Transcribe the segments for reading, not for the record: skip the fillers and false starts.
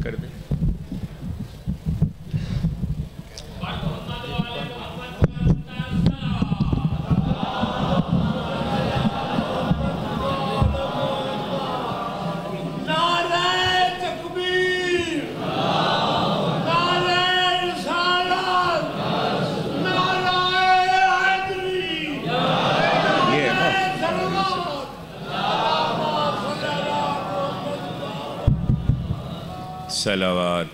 کر دیں. صلوات.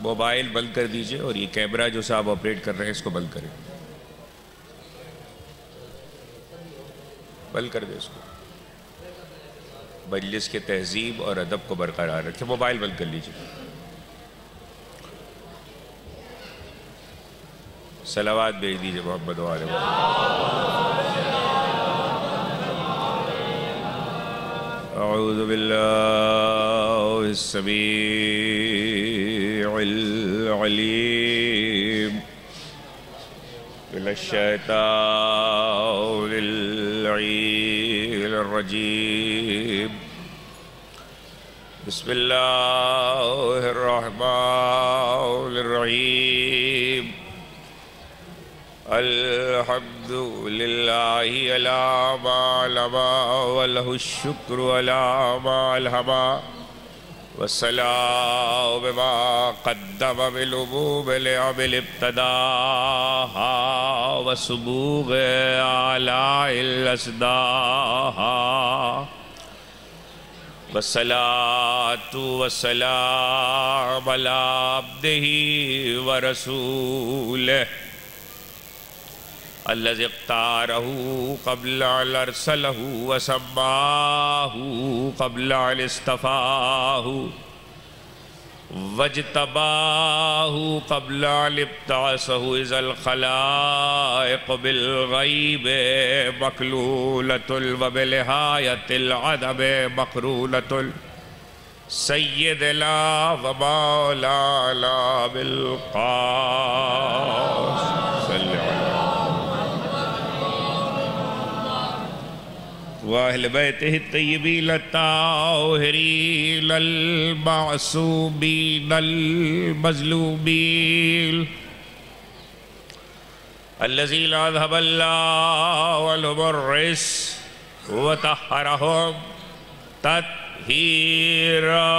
موبائل بند کر دیجئے اور یہ کیمرہ جو صاحب آپریٹ کر رہے ہیں اس کو بند کریں. بند کر دیں اس کو. مجلس کے تہذیب اور ادب کو برقرار رکھیں. موبائل بند کر لیجئے. صلوات بھیج دیجئے محمد و آل محمد. اعوذ باللہ السمیع العلیم من الشیطان اللعین الرجیم. بسم اللہ الرحمن الرحیم. الحمد للہ علی ما علما ولہ الشکر علی ما الہما والصلاة بما قدم بالعموم لعمل ابتداها وسبوغ آلاء الاسداها والصلاة والسلام على عبده ورسوله الذي اختاره قبل أن أرسله وسماه قبل أن اصطفاه واجتباه قبل أن ابتعثه إذا الخلائق بالغيب مكلولة وبنهاية العدم مقرونة سيدنا ومولانا بالقاس صلى الله وأهل بيته الطيبين الطاهرين المعصومين المظلومين الذين أذهب الله عنهم الرجس وطهرهم تطهيرا.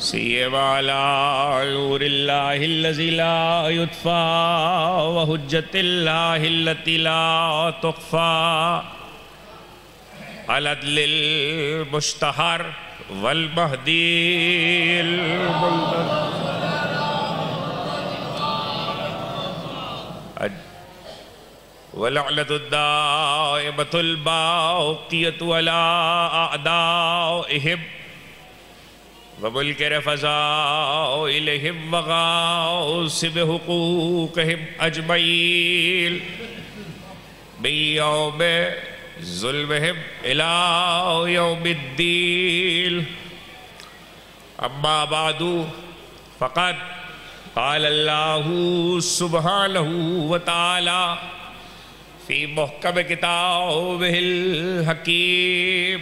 سيما على نور الله الذي لا يطفى وحجة الله التي لا تخفى على عدل المشتهر والمهدي ولعنة الدائمة الباقية ولا أعدائهم وملك رفضاء إليهم وغاصب حقوقهم أجمعين من يوم ظلمهم إلى يوم الدين. أما بعد فقد قال الله سبحانه وتعالى في محكم كتابه الحكيم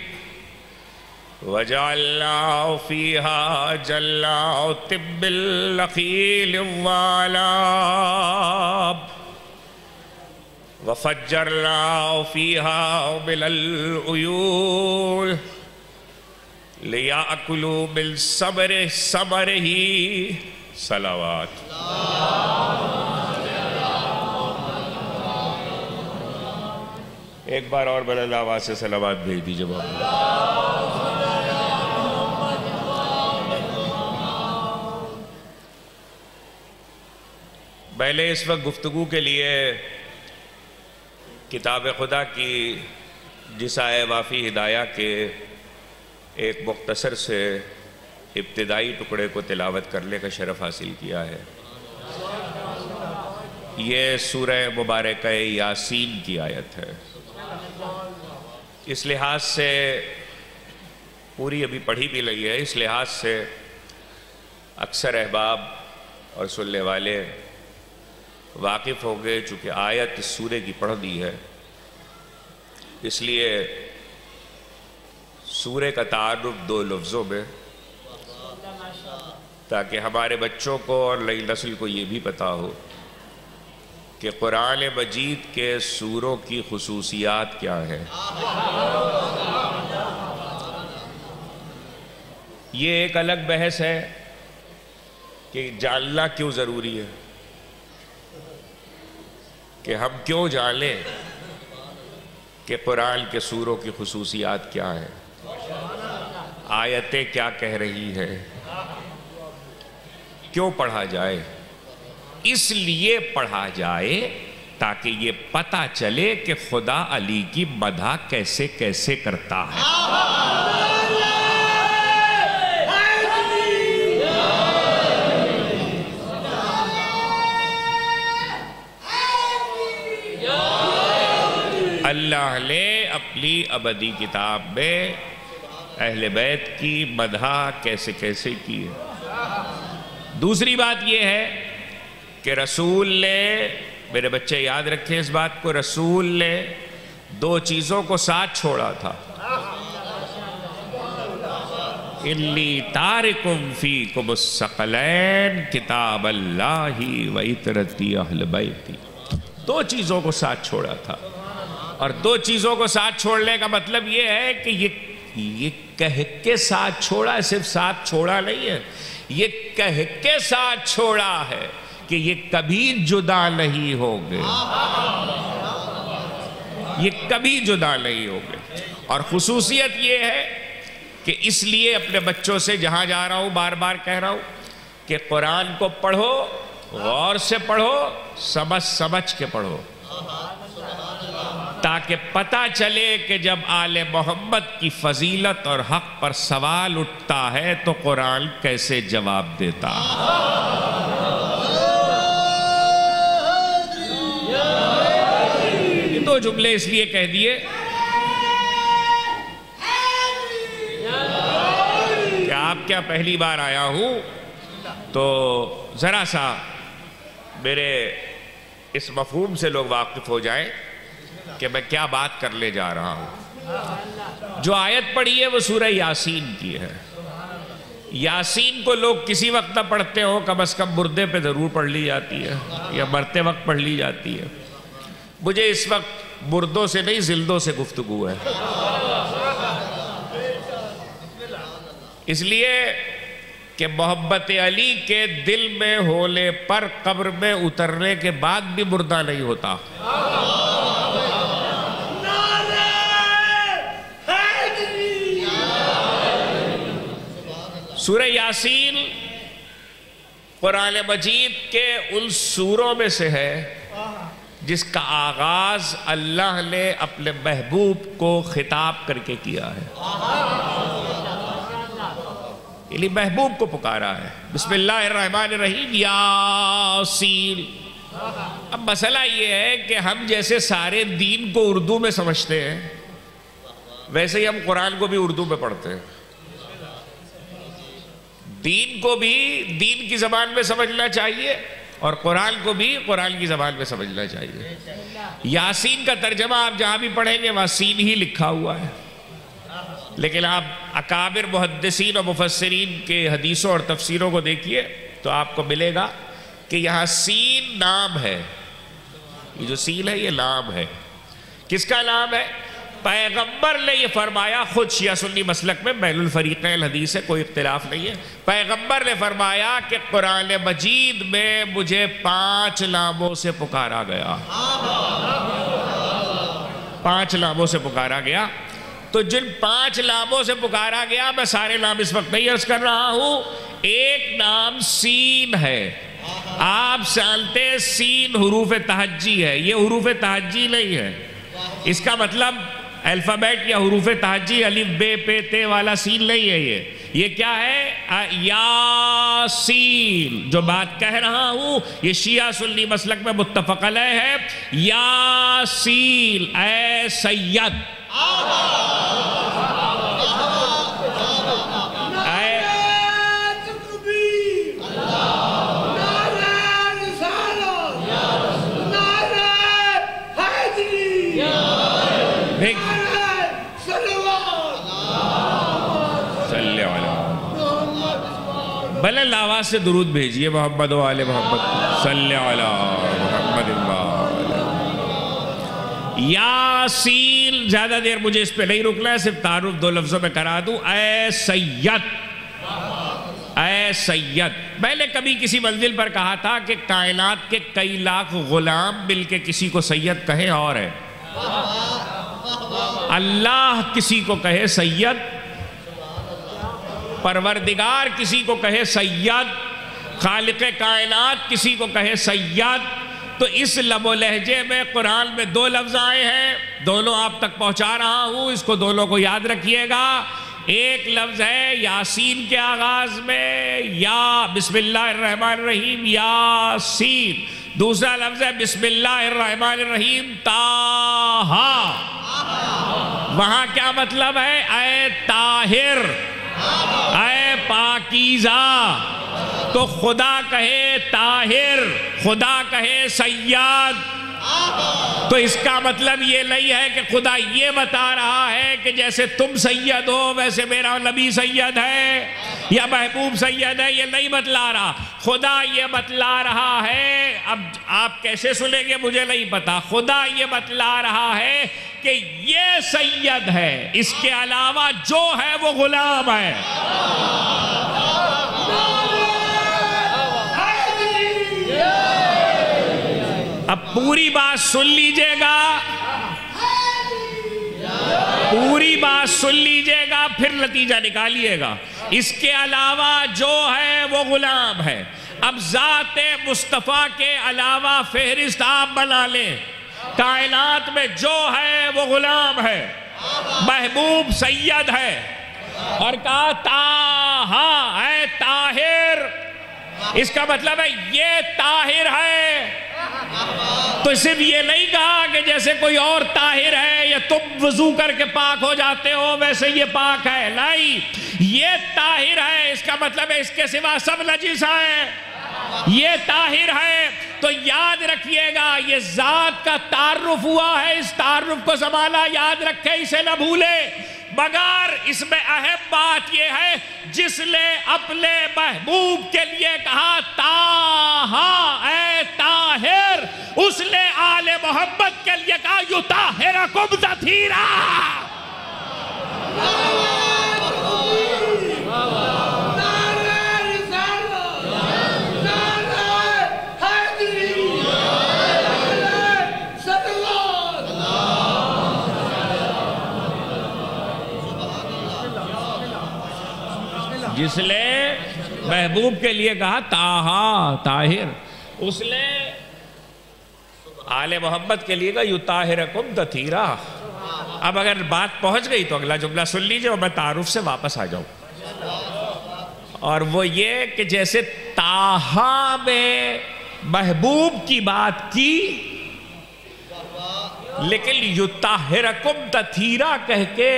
وجعلنا فيها جنات من نخيل وأعناب وفجرنا فيها من العيون ليأكلوا من ثمره. صلوات. ایک بار اور بلند آواز سے صلوات بھیج دیجئے محمد. میں نے اس وقت گفتگو کے لیے کتاب خدا کی جسائے وافی ہدایہ کے ایک مختصر سے ابتدائی ٹکڑے کو تلاوت کرنے کا شرف حاصل کیا ہے. یہ سورہ مبارکہ یاسین کی آیت ہے. اس لحاظ سے پوری ابھی پڑھی بھی لگی ہے. اس لحاظ سے اکثر احباب اور سننے والے واقف ہوں گے، چونکہ آیت اس سورے کی پڑھ دی ہے، اس لیے سورے کا تعارف 2 لفظوں میں، تاکہ ہمارے بچوں کو اور نئی نسل کو یہ بھی پتہ ہو کہ قرآن مجید کے سوروں کی خصوصیات کیا ہیں۔ یہ ایک الگ بحث ہے کہ جاننا کیوں ضروری ہے، کہ ہم کیوں جانیں کہ قرآن کے سوروں کی خصوصیات کیا ہیں، آیتیں کیا کہہ رہی ہیں، کیوں پڑھا جائے۔ اس لیے پڑھا جائے تاکہ یہ پتہ چلے کہ خدا علی کی مدح کیسے کیسے کرتا ہے۔ اللہ نے اپنی ابدی کتاب میں اہل بیت کی مدح کیسے کیسے کی ہے۔ دوسری بات یہ ہے کہ رسول نے، میرے بچے یاد رکھیں اس بات کو، رسول نے 2 چیزوں کو ساتھ چھوڑا تھا۔ انی تارکم فیکم الثقلین کتاب اللہ و عطرتی اہل بیتی، 2 چیزوں کو ساتھ چھوڑا تھا۔ اور 2 چیزوں کو ساتھ چھوڑنے کا مطلب یہ ہے کہ یہ کہہ کے ساتھ چھوڑا ہے، صرف ساتھ چھوڑا نہیں ہے، یہ کہہ کے ساتھ چھوڑا ہے کہ یہ کبھی جدا نہیں ہوں گے، یہ کبھی جدا نہیں ہوں گے۔ اور خصوصیت یہ ہے کہ اس لیے اپنے بچوں سے جہاں جا رہا ہوں بار بار کہہ رہا ہوں کہ قرآن کو پڑھو، غور سے پڑھو، سمجھ کے پڑھو، تاکہ پتہ چلے کہ جب آل محمد کی فضیلت اور حق پر سوال اٹھتا ہے تو قرآن کیسے جواب دیتا ہے۔ یہ 2 جملے اس لیے کہہ دیے کہ آپ کیا پہلی بار آیا ہوں تو ذرا سا میرے اس مفہوم سے لوگ واقف ہو جائیں کہ میں کیا بات کرنے جا رہا ہوں۔ جو آیت پڑھی ہے وہ سورہ یاسین کی ہے۔ یاسین کو لوگ کسی وقت نہ پڑھتے ہو، کم از کم مردے پہ ضرور پڑھ لی جاتی ہے یا مرتے وقت پڑھ لی جاتی ہے۔ مجھے اس وقت مردوں سے نہیں زندوں سے گفتگو ہے، اس لیے کہ محبت علی کے دل میں ہونے پر قبر میں اترنے کے بعد بھی مردہ نہیں ہوتا۔ سورہ یاسین قرآن مجید کے ان سوروں میں سے ہے جس کا آغاز اللہ نے اپنے محبوب کو خطاب کر کے کیا ہے، یعنی محبوب کو پکارا ہے۔ بسم اللہ الرحمن الرحیم، یاسین۔ اب مسئلہ یہ ہے کہ ہم جیسے سارے دین کو اردو میں سمجھتے ہیں، ویسے ہی ہم قرآن کو بھی اردو میں پڑھتے ہیں۔ دین کو بھی دین کی زبان میں سمجھنا چاہیے اور قرآن کو بھی قرآن کی زبان میں سمجھنا چاہیے۔ یاسین کا ترجمہ آپ جہاں بھی پڑھیں گے وہاں سین ہی لکھا ہوا ہے، لیکن آپ اکابر محدثین اور مفسرین کے حدیثوں اور تفسیروں کو دیکھیے تو آپ کو ملے گا کہ یہاں سین نام ہے، یہ جو سین ہے یہ نام ہے۔ کس کا نام ہے؟ پیغمبر نے یہ فرمایا، خود شیعہ سنی مسلک میں بین الفریقین حدیث ہے، کوئی اختلاف نہیں ہے۔ پیغمبر نے فرمایا کہ قرآن مجید میں مجھے 5 ناموں سے پکارا گیا، 5 ناموں سے پکارا گیا۔ تو جن 5 ناموں سے پکارا گیا، میں سارے نام اس وقت نہیں عرض کر رہا ہوں۔ ایک نام سین ہے، آپ جانتے ہیں سین حروف تہجی ہے، یہ حروف تہجی نہیں ہے۔ اس کا مطلب الفابیٹ یا حروف تہجی الف بے پے تے والا سین نہیں ہے، یہ کیا ہے؟ یاسین۔ جو بات کہہ رہا ہوں یہ شیعہ سنی مسلک میں متفق علیہ ہے۔ یاسین اے سید، بلند آواز سے درود بھیجیے محمد و آل محمد صلی علی محمد یاسین. زیادہ دیر مجھے اس پہ نہیں رکنا ہے, صرف تعارف دو لفظوں میں کرا دوں. اے سید, اے سید. میں نے کبھی کسی منزل پر کہا تھا کہ کائنات کے کئی لاکھ غلام مل کے کسی کو سید کہیں اور ہے. اللہ کسی کو کہے سید, پروردگار کسی کو کہے سید, خالق کائنات کسی کو کہے سید, تو اس لب و لہجے میں قرآن میں دو لفظ آئے ہیں, دونوں آپ تک پہنچا رہا ہوں, اس کو دونوں کو یاد رکھیے گا. ایک لفظ ہے یاسین کے آغاز میں, یا بسم اللہ الرحمن الرحیم یاسین. دوسرا لفظ ہے بسم اللہ الرحمن الرحیم طٰہٰ. وہاں کیا مطلب ہے؟ اے طاہر, اے پاکیزہ. تو خدا کہے طاہر, خدا کہے سید, تو اس کا مطلب یہ نہیں ہے کہ خدا یہ بتا رہا ہے کہ جیسے تم سید ہو ویسے میرا نبی سید ہے یا محبوب سید ہے. یہ نہیں بتلا رہا. خدا یہ بتلا رہا ہے, اب آپ کیسے سنیں گے مجھے نہیں پتا, خدا یہ بتلا رہا ہے کہ یہ سید ہے, اس کے علاوہ جو ہے وہ غلام ہے. اب پوری بات سن لیجئے گا, پوری بات سن لیجئے گا, پھر نتیجہ نکالیے گا. اس کے علاوہ جو ہے وہ غلام ہے. اب ذات مصطفیٰ کے علاوہ فہرست آپ بنا لیں, کائنات میں جو ہے وہ غلام ہے, محبوب سید ہے. اور کہا طٰہٰ, اے طاہر. اس کا مطلب ہے یہ طاہر ہے. تو صرف یہ نہیں کہا کہ جیسے کوئی اور طاہر ہے یا تم وضو کر کے پاک ہو جاتے ہو ویسے یہ پاک ہے, نہیں, یہ طاہر ہے. اس کا مطلب ہے اس کے سوا سب نجس ہیں, یہ طاہر ہے. تو یاد رکھیے گا یہ ذات کا تعارف ہوا ہے, اس تعارف کو سنبھالا, یاد رکھے, اسے نہ بھولے. مگر اس میں اہم بات یہ ہے جس نے اپنے محبوب کے لیے کہا طٰہٰ, اے طاہر, اس نے آل محمد کے لیے کہا یطہرکم تطہیرا. جس نے محبوب کے لیے کہا طٰہٰ, طاہر, اس نے آل محمد کے لیے کہا یطہرکم تطہیرا. اب اگر بات پہنچ گئی تو اگلا جملہ سن لیجئے اور میں تعارف سے واپس آ جاؤں. اور وہ یہ کہ جیسے طٰہٰ میں محبوب کی بات کی لیکن یطہرکم تطہیرا کہہ کے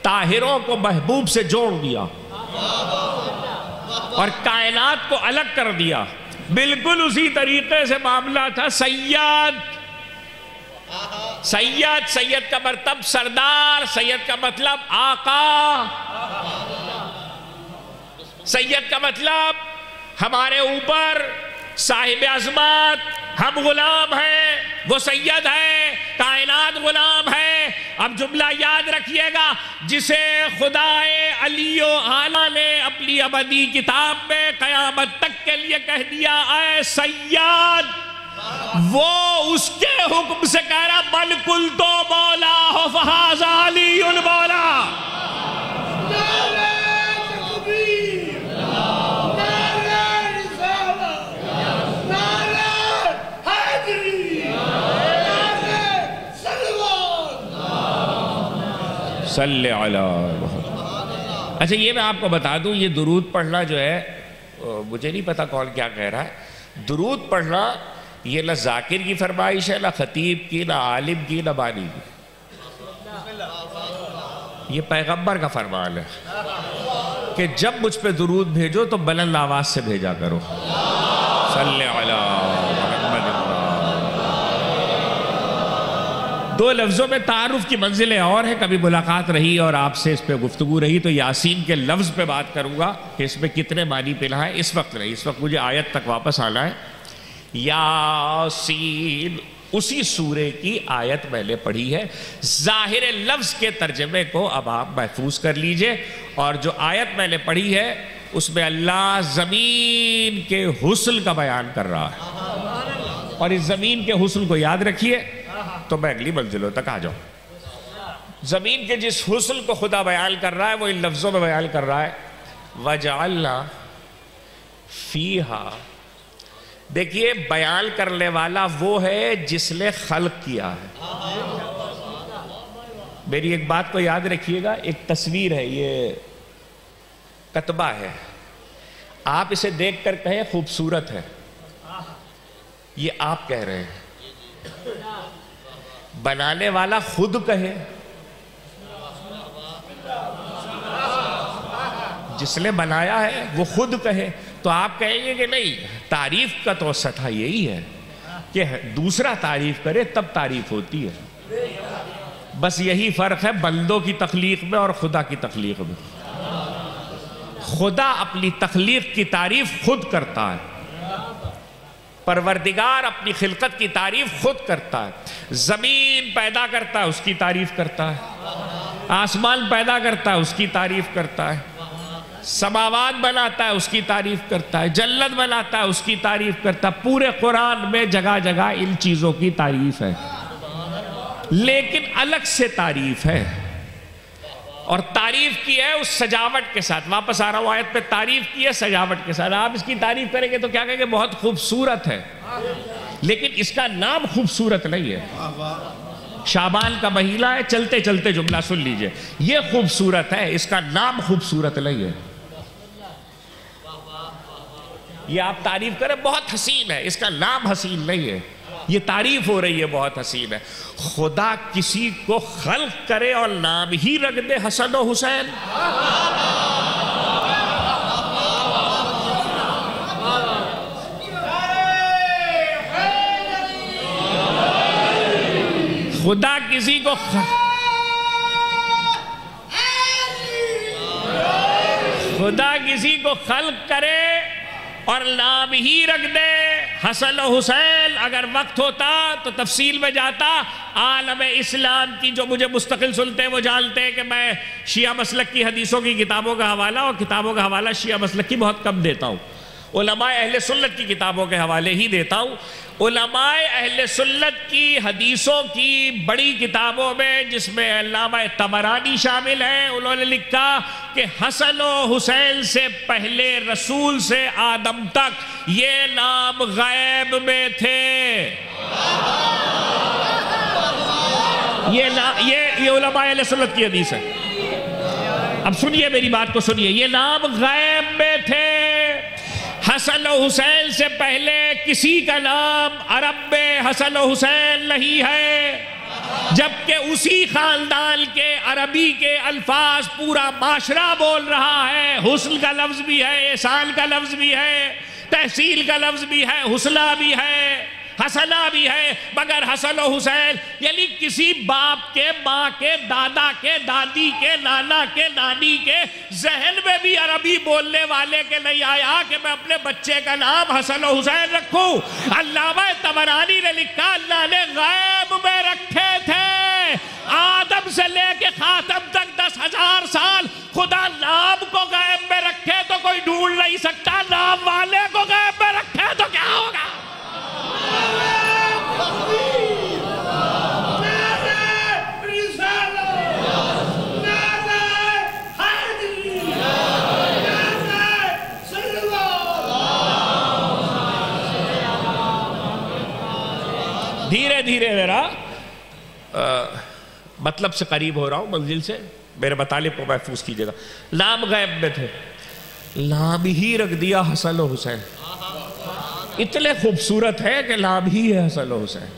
طاہروں کو محبوب سے جوڑ دیا اور کائنات کو الگ کر دیا. بالکل اسی طریقے سے معاملہ تھا سید. سید, سید کا مرتب سردار, سید کا مطلب آقا, سید کا مطلب ہمارے اوپر صاحب عظمت, ہم غلام ہیں, وہ سید ہے, کائنات غلام ہے. اب جملہ یاد رکھیے گا, جسے خدائے علی و اعلیٰ نے اپنی ابدی کتاب میں قیامت تک کے لیے کہہ دیا اے سید, وہ اس کے حکم سے کہہ رہا من قلت مولا فہذا علی المولا. صلی علی محمد. اچھا یہ میں آپ کو بتا دوں, یہ درود پڑھنا جو ہے مجھے نہیں پتا کون کیا کہہ رہا ہے. درود پڑھنا یہ نہ ذاکر کی فرمائش ہے, نہ خطیب کی, نہ عالم کی, نہ بانی کی. یہ پیغمبر کا فرمان ہے کہ جب مجھ پہ درود بھیجو تو بلند آواز سے بھیجا کرو. صلی علی محمد. دو لفظوں میں تعارف کی منزلیں اور ہیں. کبھی ملاقات رہی اور آپ سے اس پہ گفتگو رہی تو یاسین کے لفظ پہ بات کروں گا کہ اس میں کتنے معنی پلا ہے. اس وقت نہیں, اس وقت مجھے آیت تک واپس آنا ہے. یاسین اسی سورے کی آیت میں نے پڑھی ہے. ظاہر لفظ کے ترجمے کو اب آپ محفوظ کر لیجئے. اور جو آیت میں نے پڑھی ہے اس میں اللہ زمین کے حسن کا بیان کر رہا ہے, اور اس زمین کے حسن کو یاد رکھیے تو میں اگلی منزلوں تک آ جاؤں. زمین کے جس حسن کو خدا بیان کر رہا ہے وہ ان لفظوں میں بیان کر رہا ہے, وَجَعَلْنَا فِيهَا. دیکھیے بیان کرنے والا وہ ہے جس نے خلق کیا ہے. میری ایک بات کو یاد رکھیے گا, ایک تصویر ہے, یہ کتبہ ہے, آپ اسے دیکھ کر کہیں خوبصورت ہے, یہ آپ کہہ رہے ہیں. بنانے والا خود کہے, جس نے بنایا ہے وہ خود کہے, تو آپ کہیں گے کہ نہیں, تعریف کا تو سطح یہی ہے کہ دوسرا تعریف کرے تب تعریف ہوتی ہے. بس یہی فرق ہے بندوں کی تخلیق میں اور خدا کی تخلیق میں. خدا اپنی تخلیق کی تعریف خود کرتا ہے, پروردگار اپنی خلقت کی تعریف خود کرتا ہے. زمین پیدا کرتا ہے اس کی تعریف کرتا ہے, آسمان پیدا کرتا ہے اس کی تعریف کرتا ہے, سماوات بناتا ہے اس کی تعریف کرتا ہے, جنت بناتا ہے اس کی تعریف کرتا ہے. پورے قرآن میں جگہ جگہ ان چیزوں کی تعریف ہے, لیکن الگ سے تعریف ہے, اور تعریف کی ہے اس سجاوٹ کے ساتھ. واپس آ رہا ہوں آیت پہ, تعریف کی ہے سجاوٹ کے ساتھ. آپ اس کی تعریف کریں گے تو کیا کہیں گے, بہت خوبصورت ہے, لیکن اس کا نام خوبصورت نہیں ہے. شعبان کا مہینہ ہے, چلتے چلتے جملہ سن لیجئے, یہ خوبصورت ہے, اس کا نام خوبصورت نہیں ہے. یہ آپ تعریف کریں بہت حسین ہے, اس کا نام حسین نہیں ہے. یہ تعریف ہو رہی ہے بہت حسین ہے. خدا کسی کو خلق کرے اور نام ہی رکھ دے حسن و حسین. خدا کسی کو خلق کرے اور نام ہی رکھ دے حسن و حسین. اگر وقت ہوتا تو تفصیل میں جاتا. عالم اسلام کی جو مجھے مستقل سنتے ہیں وہ جانتے ہیں کہ میں شیعہ مسلک کی حدیثوں کی کتابوں کا حوالہ اور کتابوں کا حوالہ شیعہ مسلک کی بہت کم دیتا ہوں. علماء اہل سنت کی کتابوں کے حوالے ہی دیتا ہوں. علماء اہل سنت کی حدیثوں کی بڑی کتابوں میں, جس میں علامہ طبرانی شامل ہیں, انہوں نے لکھا کہ حسن و حسین سے پہلے رسول سے آدم تک یہ نام غیب میں تھے. یہ علماء اہل سنت کی حدیث ہے. اب سنیے میری بات کو سنیے, یہ نام غیب میں تھے. حسن و حسین سے پہلے کسی کا نام عرب میں حسن و حسین نہیں ہے, جبکہ اسی خاندان کے عربی کے الفاظ پورا معاشرہ بول رہا ہے. حسن کا لفظ بھی ہے, احسان کا لفظ بھی ہے, تحصیل کا لفظ بھی ہے, حسنہ بھی ہے, حسنہ بھی ہے, مگر حسن و حسین یعنی کسی باپ کے, ماں کے, دادا کے, دادی کے, نانا کے, نانی کے ذہن میں بھی عربی بولنے والے کے نہیں آیا کہ میں اپنے بچے کا نام حسن و حسین رکھوں. علامہ طبرانی نے لکھا اللہ نے غیب میں رکھے تھے. آدم سے لے کے خاتم تک 10,000 سال خدا نام کو غیب میں رکھے تو کوئی ڈھونڈ نہیں سکتا, نام والے کو غیب میں رکھے تو کیا ہوگا. دھیرے دھیرے میرا مطلب سے قریب ہو رہا ہوں, منزل سے, میرے مطالب کو محفوظ کیجئے گا. نام غیب میں تھے, نام ہی رکھ دیا حسن و حسین. اتنے خوبصورت ہے کہ نام ہی ہے حسن و حسین.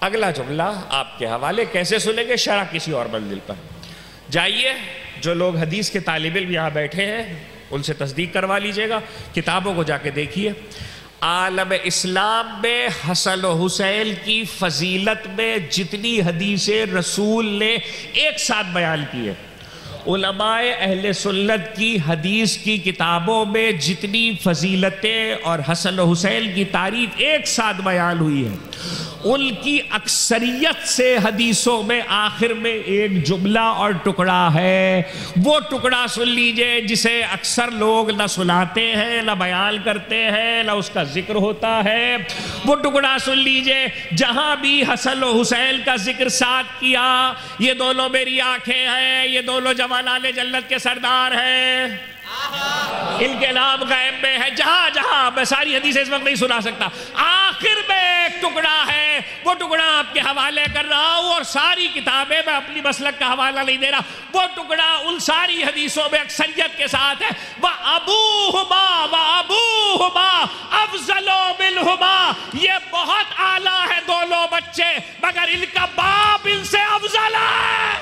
اگلا جملہ آپ کے حوالے کیسے سنیں گے, شرح کسی اور منزل پر. جائیے, جو لوگ حدیث کے طالب علم یہاں بیٹھے ہیں ان سے تصدیق کروا لیجئے گا, کتابوں کو جا کے دیکھیے. عالم اسلام میں حسن و حسین کی فضیلت میں جتنی حدیثیں رسول نے ایک ساتھ بیان کی ہے، علماء اہل سنت کی حدیث کی کتابوں میں جتنی فضیلتیں اور حسن و حسین کی تعریف ایک ساتھ بیان ہوئی ہے، ان کی اکثریت سے حدیثوں میں آخر میں ایک جملہ اور ٹکڑا ہے۔ وہ ٹکڑا سن لیجئے جسے اکثر لوگ نہ سناتے ہیں، نہ بیان کرتے ہیں، نہ اس کا ذکر ہوتا ہے۔ وہ ٹکڑا سن لیجئے جہاں بھی حسن و حسین کا ذکر ساتھ کیا، یہ دونوں میری آنکھیں ہیں، یہ دونوں جوانان جنت کے سردار ہیں، ان کے نام غیب میں ہے، جہاں جہاں، میں ساری حدیثیں اس وقت نہیں سنا سکتا، آخر میں ایک ٹکڑا ہے، وہ ٹکڑا آپ کے حوالے کر رہا ہوں، اور ساری کتابیں، میں اپنی مسلک کا حوالہ نہیں دے رہا، وہ ٹکڑا ان ساری حدیثوں میں اکثریت کے ساتھ ہے، وَأَبُوهُمَا أَفْضَلُ مِنْهُمَا، یہ بہت اعلیٰ ہے دونوں بچے، مگر ان کا باپ ان سے افضل ہے۔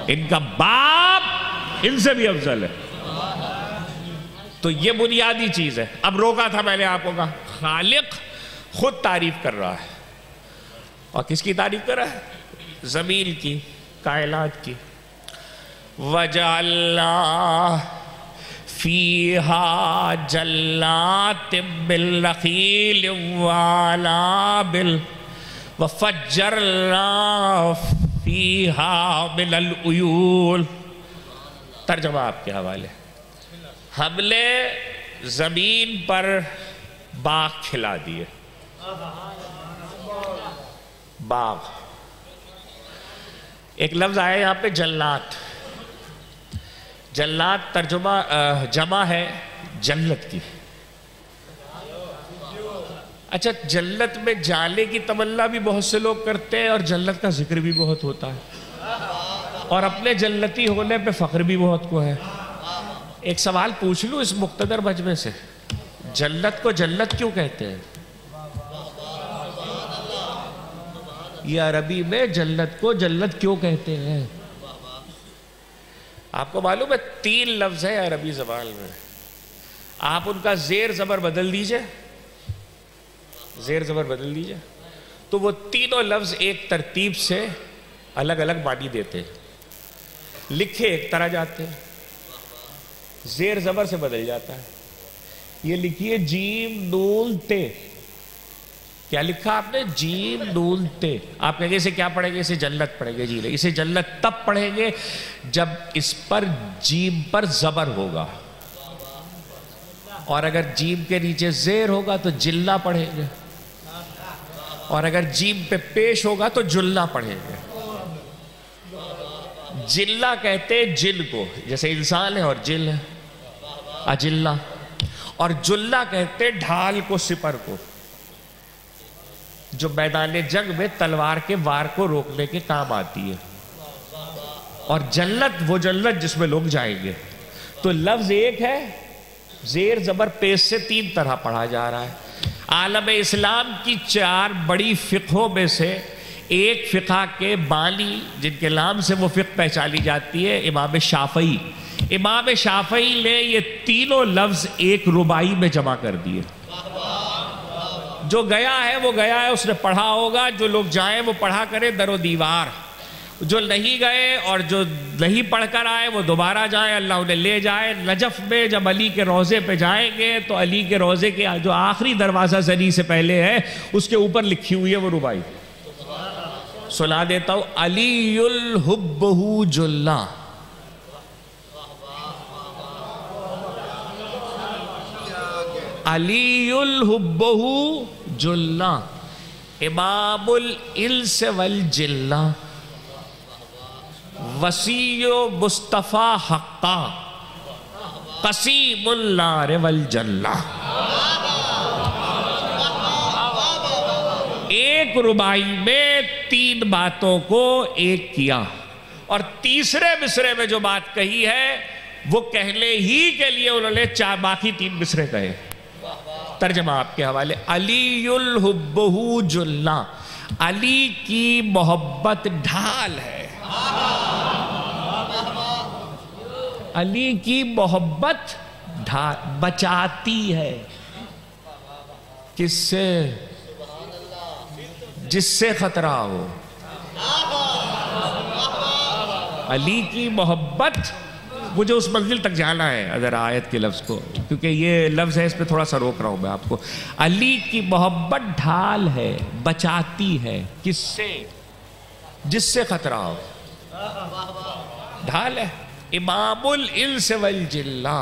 ان کا باپ ان سے بھی افضل ہے۔ تو یہ بنیادی چیز ہے۔ اب روکا تھا میں نے آپ کو، کہا خالق خود تعریف کر رہا ہے، اور کس کی تعریف کر رہا ہے؟ زمین کی، کائنات کی۔ وَجَعَلْنَا فِيهَا جَنَّاتٍ مِّن نَخِيلٍ وَأَعْنَابٍ وَفَجَّرْنَا فِيهَا مِنَ الْعُيُونِ۔ ترجمہ آپ کے حوالے۔ ہم نے زمین پر باغ کھلا دیے۔ باغ، ایک لفظ آیا یہاں پہ جنات۔ جنات ترجمہ جمع ہے جنت کی۔ اچھا، جنت میں جانے کی تمنا بھی بہت سے لوگ کرتے ہیں، اور جنت کا ذکر بھی بہت ہوتا ہے، اور اپنے جنتی ہونے پہ فخر بھی بہت کو ہے۔ ایک سوال پوچھ لوں اس مقتدر مجمع سے، جنت کو جنت کیوں کہتے ہیں؟ یہ عربی میں جنت کو جنت کیوں کہتے ہیں؟ آپ کو معلوم ہے 3 لفظ ہے عربی زبان میں، آپ ان کا زیر زبر بدل دیجئے، زیر زبر بدل دیجئے، تو وہ تینوں لفظ ایک ترتیب سے الگ الگ معنی دیتے ہیں، لکھے ایک طرح جاتے ہیں، زیر زبر سے بدل جاتا ہے۔ یہ لکھیے جیم نون تے، کیا لکھا آپ نے؟ جیم نون تے۔ آپ کہیں گے اسے کیا پڑھیں گے؟ اسے جنت پڑھیں گے؟ جی نہیں، اسے جنت تب پڑھیں گے جب اس پر جیم پر زبر ہوگا، اور اگر جیم کے نیچے زیر ہوگا تو جلہ پڑھیں گے، اور اگر جیم پہ پیش ہوگا تو جلہ پڑھیں گے۔ جلہ کہتے جن کو، جیسے انسان ہے اور جل ہے، اجلہ، اور جلہ کہتے ڈھال کو، سپر کو، جو میدان جنگ میں تلوار کے وار کو روکنے کے کام آتی ہے، اور جنت وہ جنت جس میں لوگ جائیں گے۔ تو لفظ ایک ہے، زیر زبر پیش سے 3 طرح پڑھا جا رہا ہے۔ عالم اسلام کی 4 بڑی فقہوں میں سے ایک فقہ کے بانی، جن کے نام سے وہ فقہ پہچانی جاتی ہے، امام شافعی۔ امام شافعی نے یہ تینوں لفظ ایک رباعی میں جمع کر دیے۔ جو گیا ہے وہ گیا ہے، اس نے پڑھا ہوگا، جو لوگ جائیں وہ پڑھا کریں در و دیوار، جو نہیں گئے اور جو نہیں پڑھ کر آئے وہ دوبارہ جائیں، اللہ انہیں لے جائے۔ نجف میں جب علی کے روضے پہ جائیں گے تو علی کے روضے کے جو آخری دروازہ زنی سے پہلے ہے اس کے اوپر لکھی ہوئی ہے وہ رباعی، سنا دیتا ہوں۔ علی الحبہ جلہ، علی الحبہ جلہ، امام الانس والجلہ، وسیع مصطفیٰ حقا، قسیم النار والجنہ۔ ایک رباعی میں 3 باتوں کو ایک کیا، اور تیسرے مصرے میں جو بات کہی ہے وہ کہنے ہی کے لیے انہوں نے باقی 3 مصرے کہے۔ ترجمہ آپ کے حوالے۔ علی الحبہ جلہ، علی کی محبت ڈھال ہے۔ علی کی محبت بچاتی ہے کس سے؟ جس سے خطرہ ہو. علی کی محبت، مجھے اس منزل تک جانا ہے اگر آیت کے لفظ کو، کیونکہ یہ لفظ ہے اس پہ تھوڑا سا روک رہا ہوں میں آپ کو. علی کی محبت ڈھال ہے، بچاتی ہے کس سے؟ جس سے خطرہ ہو. ڈھال ہے. امام الانس والجنہ،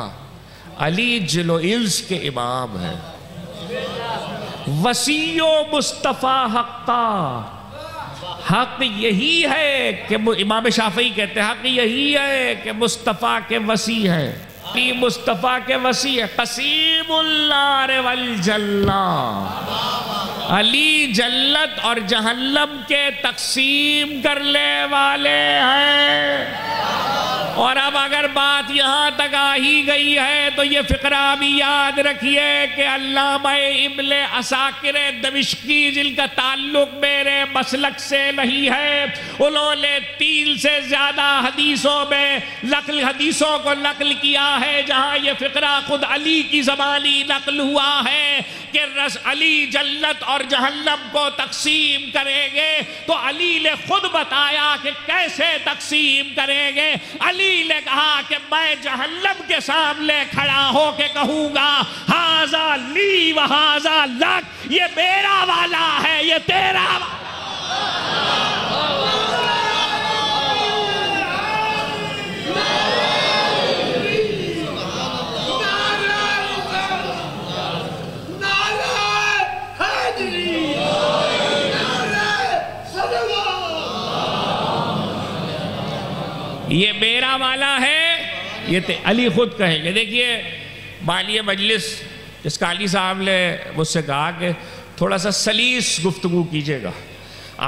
علی جن و انس کے امام ہیں. وسیع و مصطفیٰ حقا، حق یہی ہے کہ امام شافعی کہتے ہیں حق یہی ہے کہ مصطفیٰ کے وسیع ہے. مصطفیٰ کے وسیع ہے. قسیم النار والجنہ، علی جنت اور جہنم کے تقسیم کرنے والے ہیں. اور اب اگر بات یہاں تک آ ہی گئی ہے تو یہ فقرہ بھی یاد رکھیے کہ علامہ ابن عساکر دمشقی، جن کا تعلق میرے مسلک سے نہیں ہے، انہوں نے 3 سے زیادہ حدیثوں میں حدیثوں کو نقل کیا ہے جہاں یہ فقرہ خود علی کی زبانی نقل ہوا ہے کہ علی جنت اور جہنم کو تقسیم کریں گے. تو علی نے خود بتایا کہ کیسے تقسیم کریں گے. علی نے کہا کہ میں جہنم کے سامنے کھڑا ہو کے کہوں گا ہذا لی و ہذا لک، یہ میرا والا ہے، یہ تیرا والا. یہ میرا والا ہے، یہ علی خود کہیں گے. دیکھیے بالی مجلس جس کا علی صاحب نے مجھ سے کہا کہ تھوڑا سا سلیس گفتگو کیجئے گا.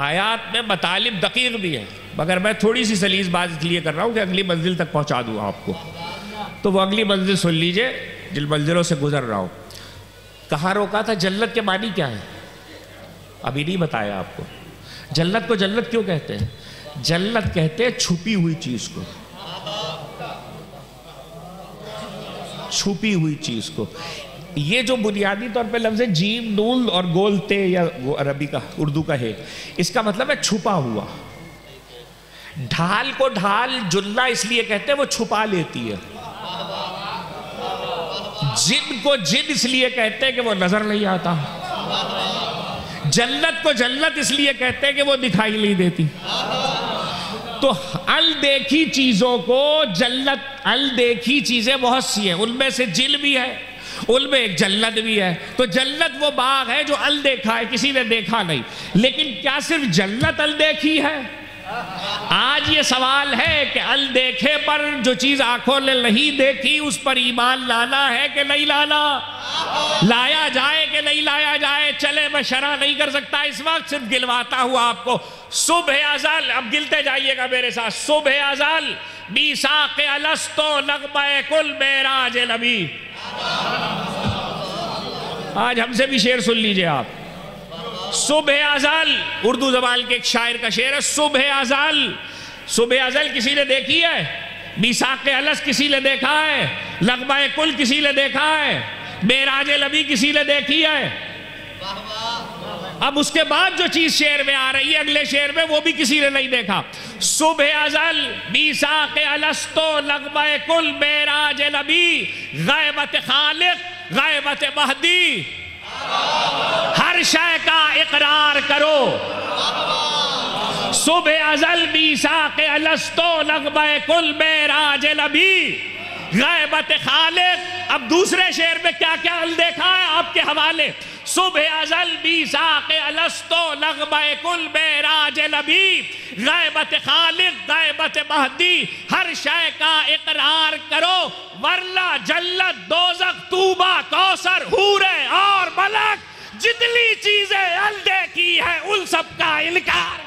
آیات میں مطالب دقیق بھی ہے، مگر میں تھوڑی سی سلیس بات اس لیے کر رہا ہوں کہ اگلی منزل تک پہنچا دوں آپ کو. تو وہ اگلی منزل سن لیجئے جن منزلوں سے گزر رہا ہوں. کہاں روکا تھا؟ جنت کے معنی کیا ہے؟ ابھی نہیں بتایا آپ کو. جنت کو جنت کیوں کہتے ہیں؟ جنت کہتے ہیں چھپی ہوئی چیز کو، چھپی ہوئی چیز کو. یہ جو بنیادی طور پہ لفظ ہے جیم نون اور گولتے یا وہ عربی کا اردو کا ہے، اس کا مطلب ہے چھپا ہوا. ڈھال کو ڈھال جنہ اس لیے کہتے ہیں وہ چھپا لیتی ہے. جن کو جن اس لیے کہتے ہیں کہ وہ نظر نہیں آتا. جنت کو جنت اس لیے کہتے ہیں کہ وہ دکھائی نہیں دیتی. تو الدیکھی چیزوں کو جنت، الدیکھی چیزیں بہت سی ہیں، ان میں سے جن بھی ہے، ان میں ایک جنت بھی ہے. تو جنت وہ باغ ہے جو الدیکھا ہے، کسی نے دیکھا نہیں. لیکن کیا صرف جنت الدیکھی ہے؟ آج یہ سوال ہے کہ الدیکھے پر جو چیز آنکھوں نے نہیں دیکھی اس پر ایمان لانا ہے کہ نہیں لانا؟ لایا جائے کہ نہیں لایا جائے؟ چلے میں شرح نہیں کر سکتا اس وقت، صرف گلواتا ہوں آپ کو. صبح ازل، اب گلتے جائیے گا میرے ساتھ. صبح ازل میثاق الستو نغمہ کل معراج نبی. آج ہم سے بھی شعر سن لیجئے آپ. صبح ازل اردو زبان کے ایک شاعر کا شعر ہے. صبح ازل، صبح ازل کسی نے دیکھی ہے؟ میثاق الست کسی نے دیکھا ہے؟ نغمہ کل کسی نے دیکھا ہے؟ معراج نبی کسی نے دیکھی ہے؟ اب اس کے بعد جو چیز شعر میں آ رہی ہے اگلے شعر میں، وہ بھی کسی نے نہیں دیکھا. صبح ازل میثاق الستو نغمہ کل معراج نبی، غیبت خالق غیبت مہدی، ہر شے کا اقرار کرو. صبح ازل میثاق الستو نغمہ کل معراج نبی، غیبت خالق. اب دوسرے شعر میں کیا کیا دیکھا ہے آپ کے حوالے. صبح ازل میثاق الستو نغمہ کل معراج نبی، غیبت خالق غیبت مہدی، ہر شے کا اقرار کرو ورنہ جنت دوزخ طوبہ کوثر حور اور ملک جتنی چیزیں اندیکھی ہیں ان سب کا انکار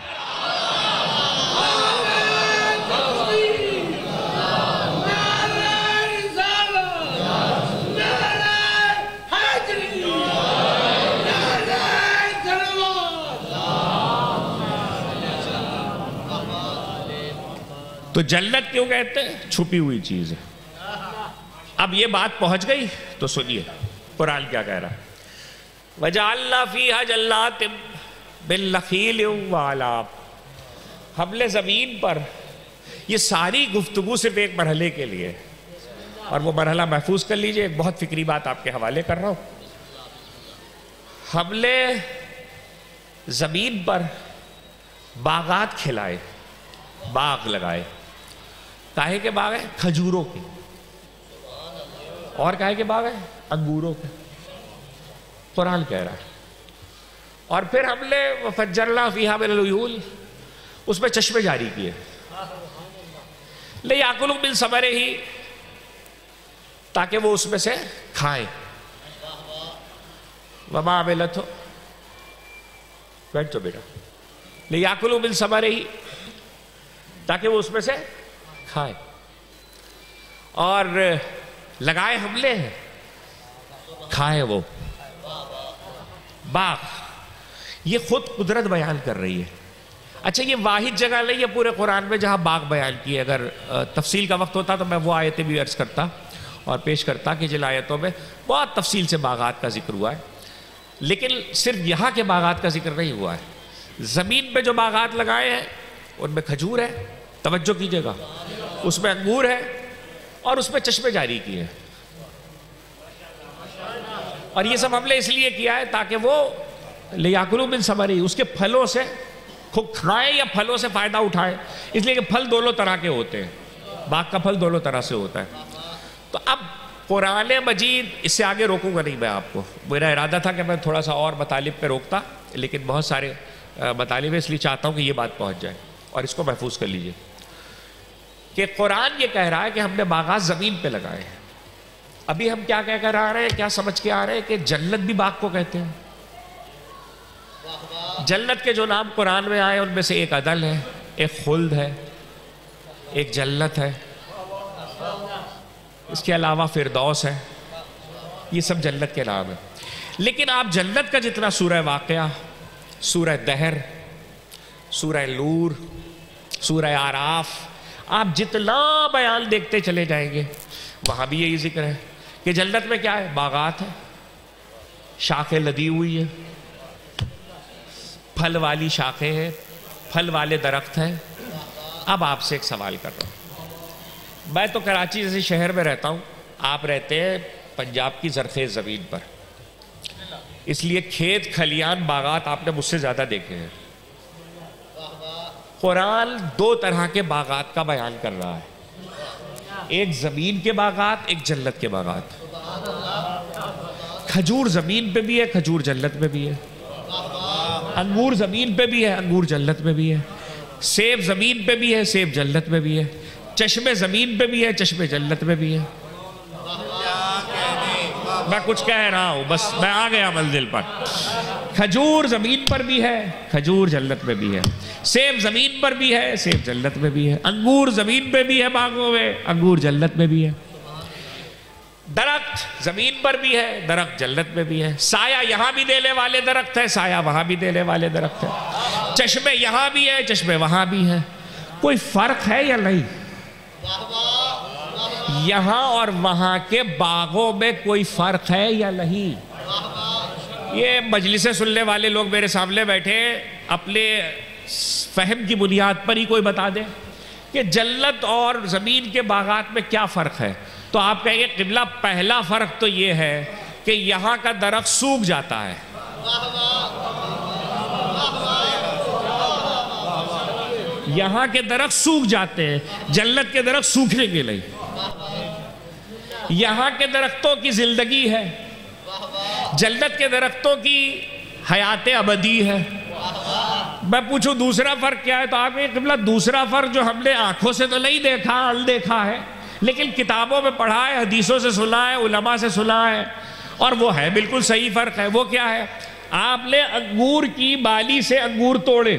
تو جنت کیوں کہتے ہیں؟ چھپی ہوئی چیز ہے. اب یہ بات پہنچ گئی تو سنیے قرآن کیا کہہ رہا ہے. وَجَعَلْنَا فِيهَا جَنَّاتٍ مِّن نَخِيلٍ وَأَعْنَابٍ. ہم نے زمین پر، یہ ساری گفتگو صرف ایک مرحلے کے لیے، اور وہ مرحلہ محفوظ کر لیجئے. ایک بہت فکری بات آپ کے حوالے کر رہا ہوں. ہم نے زمین پر باغات کھلائے، باغ لگائے. کاہے کے باغ ہیں؟ کھجوروں کے. اور کاہے کے باغ ہیں؟ انگوروں کے. قرآن کہہ رہا ہے. اور پھر ہم نے وَفَجَّرْنَا فِيهَا مِنَ الْعُيُونِ، اس میں چشمے جاری کیے. لِيَأْكُلُوا مِن ثَمَرِهِ، تاکہ وہ اس میں سے کھائیں. وَمَا عَمِلَتْهُ، بیٹھ تو بیٹا. لِيَأْكُلُوا مِن ثَمَرِهِ، تاکہ وہ اس میں سے کھائیں. اور لگائے ہم نے، کھائے وہ باغ. یہ خود قدرت بیان کر رہی ہے. اچھا یہ واحد جگہ نہیں ہے پورے قرآن میں جہاں باغ بیان کیے. اگر تفصیل کا وقت ہوتا تو میں وہ آیتیں بھی عرض کرتا اور پیش کرتا کہ جن آیتوں میں بہت تفصیل سے باغات کا ذکر ہوا ہے. لیکن صرف یہاں کے باغات کا ذکر نہیں ہوا ہے. زمین پہ جو باغات لگائے ہیں ان میں کھجور ہے، توجہ کیجئے گا، اس میں انگور ہے، اور اس میں چشمے جاری کیے ہیں. اور یہ سب ہم نے اس لیے کیا ہے تاکہ وہ لِيَأْكُلُوا مِن ثَمَرِهِ، اس کے پھلوں سے خود کھائیں یا پھلوں سے فائدہ اٹھائیں. اس لیے کہ پھل دونوں طرح کے ہوتے ہیں، باغ کا پھل دونوں طرح سے ہوتا ہے. تو اب قرآن مجید، اس سے آگے روکوں گا نہیں میں آپ کو. میرا ارادہ تھا کہ میں تھوڑا سا اور مطالب پہ روکتا، لیکن بہت سارے مطالب ہیں، اس لیے چاہتا ہوں کہ یہ بات پہنچ جائے اور اس کو محفوظ کر لیجئے کہ قرآن یہ کہہ رہا ہے کہ ہم نے باغات زمین پہ لگائے ہیں. ابھی ہم کیا کہہ کر آ رہے ہیں، کیا سمجھ کے آ رہے ہیں کہ جنت بھی باغ کو کہتے ہیں. جنت کے جو نام قرآن میں آئے ان میں سے ایک عدل ہے، ایک خلد ہے، ایک جنت ہے، اس کے علاوہ فردوس ہے. یہ سب جنت کے نام ہیں. لیکن آپ جنت کا جتنا سورہ واقعہ، سورہ دہر، سورہ نور، سورہ آراف، آپ جتنا بیان دیکھتے چلے جائیں گے وہاں بھی یہی ذکر ہے کہ جنت میں کیا ہے؟ باغات ہے، شاخیں لدی ہوئی ہیں، پھل والی شاخیں ہیں، پھل والے درخت ہیں. اب آپ سے ایک سوال کر رہا ہوں. میں تو کراچی جیسے شہر میں رہتا ہوں، آپ رہتے ہیں پنجاب کی زرخیز زمین پر، اس لیے کھیت کھلیان باغات آپ نے مجھ سے زیادہ دیکھے ہیں. قرآن دو طرح کے باغات کا بیان کر رہا ہے، ایک زمین کے باغات، ایک جنت کے باغات. کھجور زمین پہ بھی ہے، کھجور جنت میں بھی ہے. انگور زمین پہ بھی ہے، انگور جنت میں بھی ہے. سیب زمین پہ بھی ہے، سیب جنت میں بھی ہے. چشمے زمین پہ بھی ہے، چشمے جنت میں بھی ہے. میں کچھ کہہ رہا ہوں، بس میں آ گیا منزل پر. کھجور زمین پر بھی ہے، کھجور جنت میں بھی ہے. سیب زمین پر بھی ہے، سیب جنت میں بھی ہے. انگور زمین پہ بھی ہے باغوں میں، انگور جنت میں بھی ہے. درخت زمین پر بھی ہے، درخت جنت میں بھی ہے. سایہ یہاں بھی دینے والے درخت ہے، سایہ وہاں بھی دینے والے درخت ہے. چشمے یہاں بھی ہے، چشمے وہاں بھی ہے. کوئی فرق ہے یا نہیں؟ یہاں اور وہاں کے باغوں میں کوئی فرق ہے یا نہیں؟ یہ مجلسیں سننے والے لوگ میرے سامنے بیٹھے، اپنے فہم کی بنیاد پر ہی کوئی بتا دے کہ جنت اور زمین کے باغات میں کیا فرق ہے. تو آپ کہیں گے قبلہ پہلا فرق تو یہ ہے کہ یہاں کا درخت سوکھ جاتا ہے، یہاں کے درخت سوکھ جاتے ہیں، جنت کے درخت سوکھنے کے نہیں. یہاں کے درختوں کی زندگی ہے، جنت کے درختوں کی حیات ابدی ہے. میں پوچھوں دوسرا فرق کیا ہے، تو آپ یہ قبلہ دوسرا فرق جو ہم نے آنکھوں سے تو نہیں دیکھا، اندیکھا ہے، لیکن کتابوں میں پڑھا ہے، حدیثوں سے سنا ہے، علماء سے سنا ہے، اور وہ ہے بالکل صحیح فرق ہے. وہ کیا ہے؟ آپ نے انگور کی بالی سے انگور توڑے،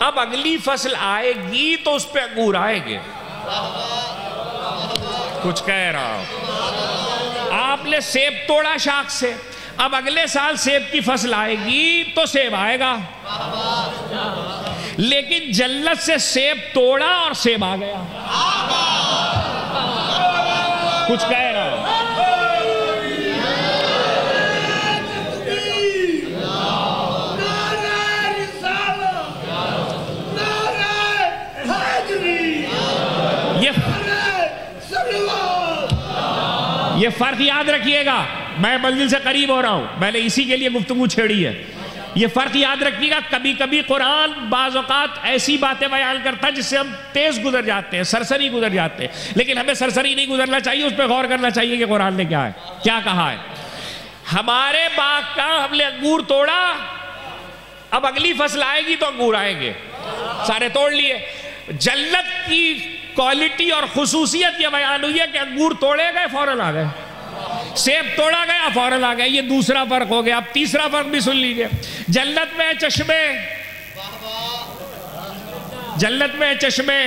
اب اگلی فصل آئے گی تو اس پہ انگور آئیں گے. کچھ کہہ رہا ہوں. آپ نے سیب توڑا شاخ سے، اب اگلے سال سیب کی فصل آئے گی تو سیب آئے گا. لیکن جنت سے سیب توڑا اور سیب آ گیا. کچھ کہہ رہا ہوں. یہ فرق یاد رکھیے گا. میں منزل سے قریب ہو رہا ہوں, میں نے اسی کے لیے گفتگو چھیڑی ہے. یہ فرق یاد رکھیے گا. کبھی کبھی قرآن بعض اوقات ایسی باتیں بیان کرتا ہے جس سے ہم تیز گزر جاتے ہیں, سرسری گزر جاتے ہیں, لیکن ہمیں سرسری نہیں گزرنا چاہیے, اس پہ غور کرنا چاہیے کہ قرآن نے کیا ہے, کیا کہا ہے. ہمارے باغ کا ہم نے انگور توڑا, اب اگلی فصل آئے گی تو انگور آئیں گے, سارے توڑ لیے. جنت کی کوالٹی اور خصوصیت یہ بیان ہوئی ہے کہ انگور توڑے گئے فوراً آ گئے, سیب توڑا گیا فوراً آ گئے. یہ دوسرا فرق ہو گیا. اب تیسرا فرق بھی سن لیجئے. جنت میں چشمے, جنت میں چشمے.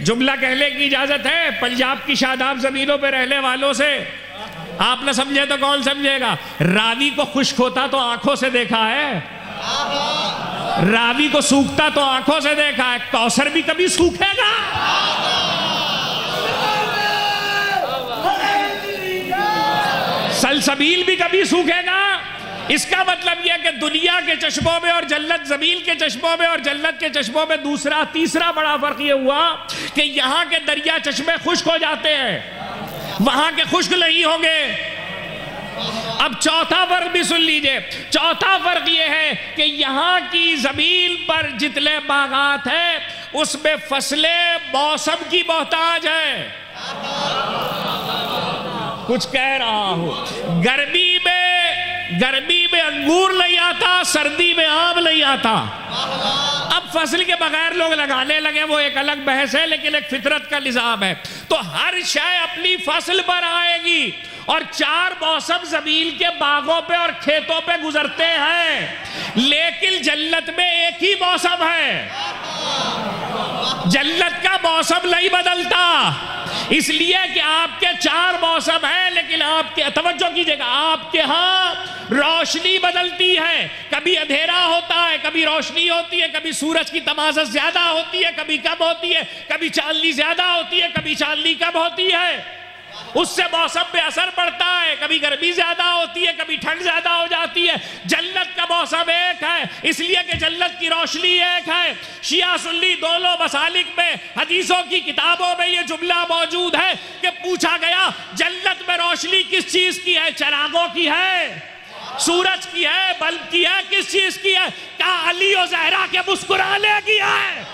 جملہ کہنے کی اجازت ہے پنجاب کی شاداب زمینوں پہ رہنے والوں سے. آپ نہ سمجھے تو کون سمجھے گا. راوی کو خشک ہوتا تو آنکھوں سے دیکھا ہے, راوی کو سوکھتا تو آنکھوں سے دیکھا ہے. کوثر بھی کبھی سوکھے گا. سلسبیل بھی کبھی سوکھے گا. اس کا مطلب یہ کہ دنیا کے چشموں میں اور جنت زمین کے چشموں میں اور جنت کے چشموں میں تیسرا بڑا فرق یہ ہوا کہ یہاں کے دریا چشمے خشک ہو جاتے ہیں, وہاں کے خشک نہیں ہوں گے. اب چوتھا فرق بھی سن لیجئے. چوتھا فرق یہ ہے کہ یہاں کی زمین پر جتنے باغات ہیں اس میں فصلیں موسم کی محتاج ہیں. کچھ کہہ رہا ہوں. گرمی میں انگور نہیں آتا, سردی میں آم نہیں آتا. اب فصل کے بغیر لوگ لگانے لگے, وہ ایک الگ بحث ہے, لیکن ایک فطرت کا نظام ہے. تو ہر شے اپنی فصل پر آئے گی, اور 4 موسم زمین کے باغوں پہ اور کھیتوں پہ گزرتے ہیں, لیکن جنت میں ایک ہی موسم ہے. جنت کا موسم نہیں بدلتا, اس لیے کہ آپ کے 4 موسم ہیں, لیکن آپ کے, توجہ کیجئے گا, آپ کے ہاں روشنی بدلتی ہے. کبھی اندھیرا ہوتا ہے, کبھی روشنی ہوتی ہے, کبھی سورج کی تمازت زیادہ ہوتی ہے, کبھی کم ہوتی ہے, کبھی چاندنی زیادہ ہوتی ہے, کبھی چاندنی کم ہوتی ہے. اس سے موسم پہ اثر پڑتا ہے, کبھی گرمی زیادہ ہوتی ہے, کبھی ٹھنڈ زیادہ ہو جاتی ہے. جنت کا موسم ایک ہے, اس لیے کہ جنت کی روشنی ایک ہے. شیعہ سنی دونوں مسالک میں, حدیثوں کی کتابوں میں یہ جملہ موجود ہے کہ پوچھا گیا جنت میں روشنی کس چیز کی ہے؟ چراغوں کی ہے, سورج کی ہے, بلب کی ہے, کس چیز کی ہے؟ کہا علی و زہرا کے مسکرانے کی ہے.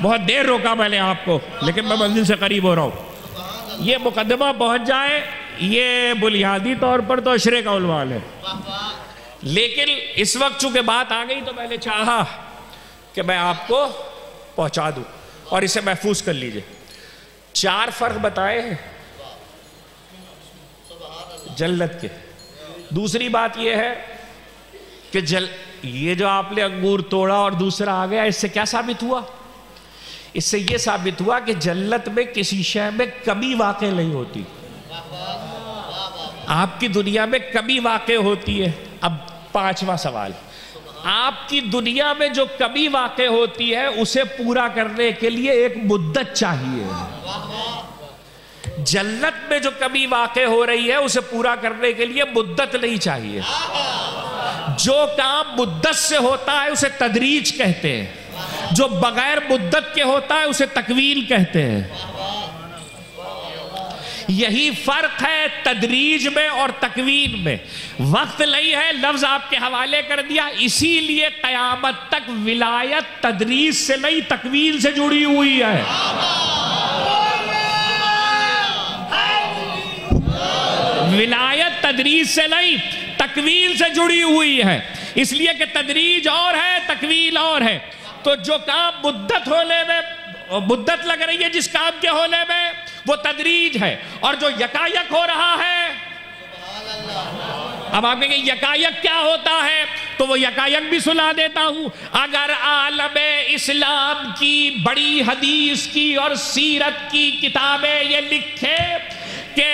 بہت دیر روکا میں نے آپ کو, لیکن میں منزل سے قریب ہو رہا ہوں. یہ مقدمہ پہنچ جائے, یہ بنیادی طور پر تو عشرے کا عنوان ہے, لیکن اس وقت چونکہ بات آ گئی تو میں نے چاہا کہ میں آپ کو پہنچا دوں اور اسے محفوظ کر لیجئے. 4 فرق بتائے ہیں جنت کے. دوسری بات یہ ہے کہ یہ جو آپ نے انگور توڑا اور دوسرا آ گیا, اس سے کیا ثابت ہوا؟ اس سے یہ ثابت ہوا کہ جنت میں کسی شے میں کمی واقع نہیں ہوتی. آپ کی دنیا میں کمی واقع ہوتی ہے. اب 5واں سوال, آپ کی دنیا میں جو کمی واقع ہوتی ہے اسے پورا کرنے کے لیے ایک مدت چاہیے. جنت میں جو کمی واقع ہو رہی ہے اسے پورا کرنے کے لیے مدت نہیں چاہیے. جو کام مدت سے ہوتا ہے اسے تدریج کہتے ہیں, جو بغیر مدت کے ہوتا ہے اسے تکوین کہتے ہیں. یہی فرق ہے تدریج میں اور تکوین میں. وقت نہیں ہے, لفظ آپ کے حوالے کر دیا. اسی لیے قیامت تک ولایت تدریج سے نہیں تکوین سے جڑی ہوئی ہے. ولایت تدریج سے نہیں تکوین سے جڑی ہوئی ہے, اس لیے کہ تدریج اور ہے, تکوین اور ہے. تو جو کام مدت ہونے میں مدت لگ رہی ہے جس کام کے ہونے میں وہ تدریج ہے, اور جو یکایک ہو رہا ہے. اب آپ کہیں گے یکایک کیا ہوتا ہے, تو وہ یکایک بھی سنا دیتا ہوں. اگر عالم اسلام کی بڑی حدیث کی اور سیرت کی کتابیں یہ لکھے کہ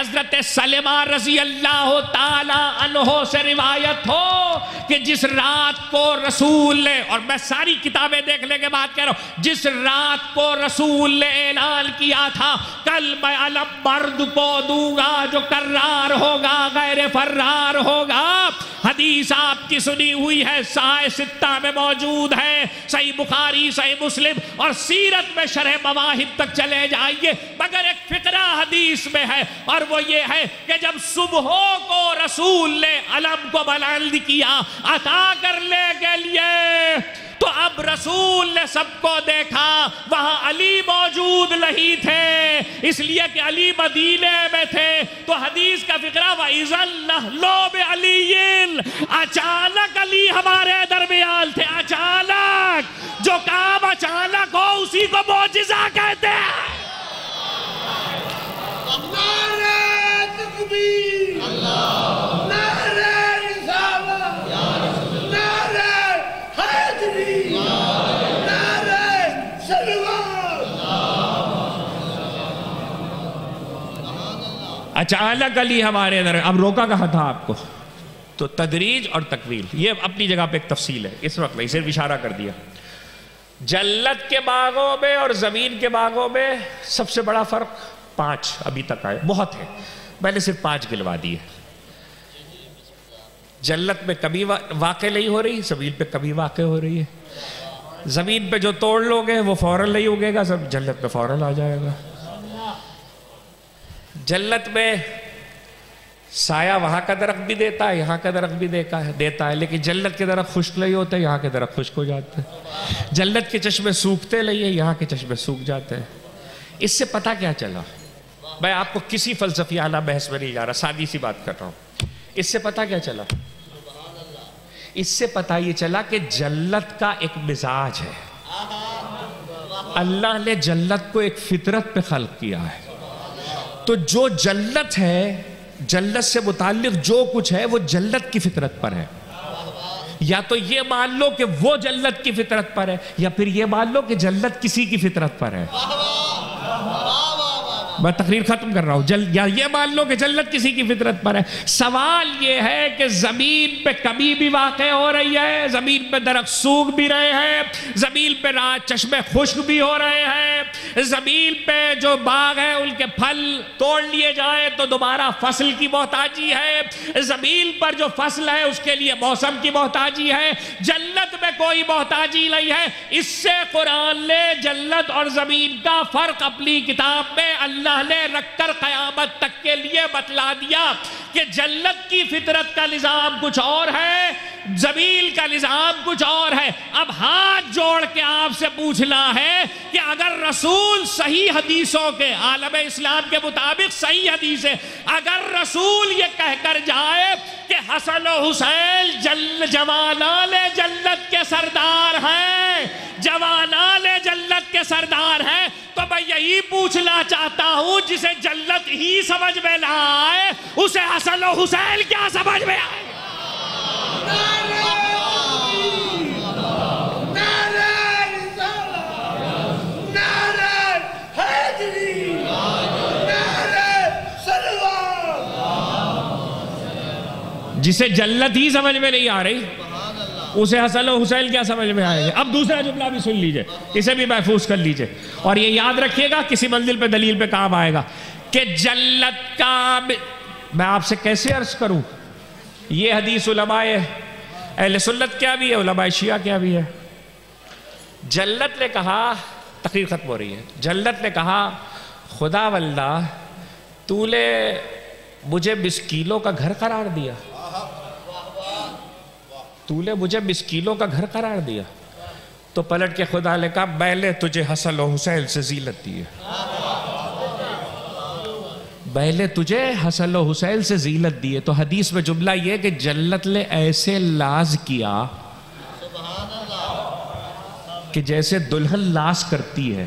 حضرت سلمہ رضی اللہ تعالی عنہ سے روایت ہو کہ جس رات کو رسول نے، اور میں ساری کتابیں دیکھنے کے بعد کہہ رہا ہوں، جس رات کو رسول نے اعلان کیا تھا کل میں علم مرد کو دوں گا جو کرار ہوگا غیر فرار ہوگا، حدیث آپ کی سنی ہوئی ہے، صحیح ستہ میں موجود ہے، صحیح بخاری، صحیح مسلم اور سیرت میں شرح مواہب تک چلے جائیے، مگر ایک فقرہ حدیث میں ہے، اور وہ یہ ہے کہ جب صبحوں کو رسول نے علم کو بلند کیا عطا کرنے کے لیے، تو اب رسول نے سب کو دیکھا، وہاں علی موجود نہیں تھے، اس لیے کہ علی مدینے میں تھے، تو حدیث کا فقرہ وَإِذَا النَّحْلُ بِعَلِيٍّ، اچانک علی ہمارے درمیان تھے، اچانک، جو کام اچانک ہو اسی کو معجزہ کہتے ہیں۔ نعرہ تکبیر، نعرہ رسالت، نعرہ حیدری، نعرہ سلوات۔ اچانک علی ہمارے اندر، اب روکا کہا تھا آپ کو، تو تدریج اور تکویل یہ اپنی جگہ پہ ایک تفصیل ہے، اس وقت نہیں، صرف اشارہ کر دیا۔ جنت کے باغوں میں اور زمین کے باغوں میں سب سے بڑا فرق 5 ابھی تک آئے، بہت ہے، میں نے صرف 5 گلوا دیے۔ جنت میں کبھی واقع نہیں ہو رہی، زمین پہ کبھی واقع ہو رہی ہے۔ زمین پہ جو توڑ لوگے وہ فوراً نہیں اگے گا، سب جنت پہ فوراً آ جائے گا۔ جنت میں سایہ وہاں کا درخت بھی دیتا ہے، یہاں کا درخت بھی دیتا ہے، لیکن جنت کے درخت خشک نہیں ہوتے، یہاں کے درخت خشک ہو جاتے ہیں۔ جنت کے چشمے سوکھتے نہیں ہیں، یہاں کے چشمے سوکھ جاتے ہیں۔ اس سے پتہ کیا چلا؟ میں آپ کو کسی فلسفیانہ بحث میں نہیں جا رہا، سادی سی بات کر رہا ہوں۔ اس سے پتہ کیا چلا؟ اس سے پتہ یہ چلا کہ جنت کا ایک مزاج ہے، اللہ نے جنت کو ایک فطرت پہ خلق کیا ہے، تو جو جنت ہے، جنت سے متعلق جو کچھ ہے وہ جنت کی فطرت پر ہے۔ یا تو یہ مان لو کہ وہ جنت کی فطرت پر ہے، یا پھر یہ مان لو کہ جنت کسی کی فطرت پر ہے۔ میں تقریر ختم کر رہا ہوں، یا یہ مان لو کہ جنت کسی کی فطرت پر ہے۔ سوال یہ ہے کہ زمین پہ کبھی بھی واقع ہو رہی ہے، زمین پہ درخت سوکھ بھی رہے ہیں، زمین پہ رات چشمے خشک بھی ہو رہے ہیں، زمین پہ جو باغ ہیں ان کے پھل توڑ لیے جائیں تو دوبارہ فصل کی محتاجی ہے، زمین پر جو فصل ہے اس کے لیے موسم کی محتاجی ہے، جنت میں کوئی محتاجی نہیں ہے۔ اس سے قرآن نے جنت اور زمین کا فرق اپنی کتاب میں اللہ نے رکھ کر قیامت تک کے لیے بتلا دیا کہ جنت کی فطرت کا نظام کچھ اور ہے، زمین کا نظام کچھ اور ہے۔ اب ہاتھ جوڑ کے آپ سے پوچھنا ہے کہ اگر رسول صحیح حدیثوں کے، عالم اسلام کے مطابق صحیح حدیث ہے، اگر رسول یہ کہہ کر جائے کہ حسن و حسین جوانان جنت کے سردار ہیں، جوانان جنت کے سردار ہیں، تو میں یہی پوچھنا چاہتا ہوں جسے جنت ہی سمجھ میں نہ آئے اسے حسن و حسین کیا سمجھ میں آئے؟ جسے جنت ہی سمجھ میں نہیں آ رہی اسے حسن و حسین کیا سمجھ میں آئے گے؟ اب دوسرا جملہ بھی سن لیجئے، اسے بھی محفوظ کر لیجئے، اور یہ یاد رکھیے گا کسی منزل پہ دلیل پہ کام آئے گا کہ جنت کا، میں آپ سے کیسے عرض کروں، یہ حدیث علماء اہل سنت کیا بھی ہے، علماء شیعہ کیا بھی ہے۔ جنت نے کہا، تقریر ختم ہو رہی ہے، جنت نے کہا خدا واللہ تو نے مجھے مسکینوں کا گھر قرار دیا، تو نے مجھے مسکینوں کا گھر قرار دیا، تو پلٹ کے خدا نے کہا میں نے تجھے حسن و حسین سے زینت دی ہے، میں نے تجھے حسن و حسین سے زینت دی ہے۔ تو حدیث میں جملہ یہ کہ جنت نے ایسے لاز کیا کہ جیسے دلہن لاز کرتی ہے،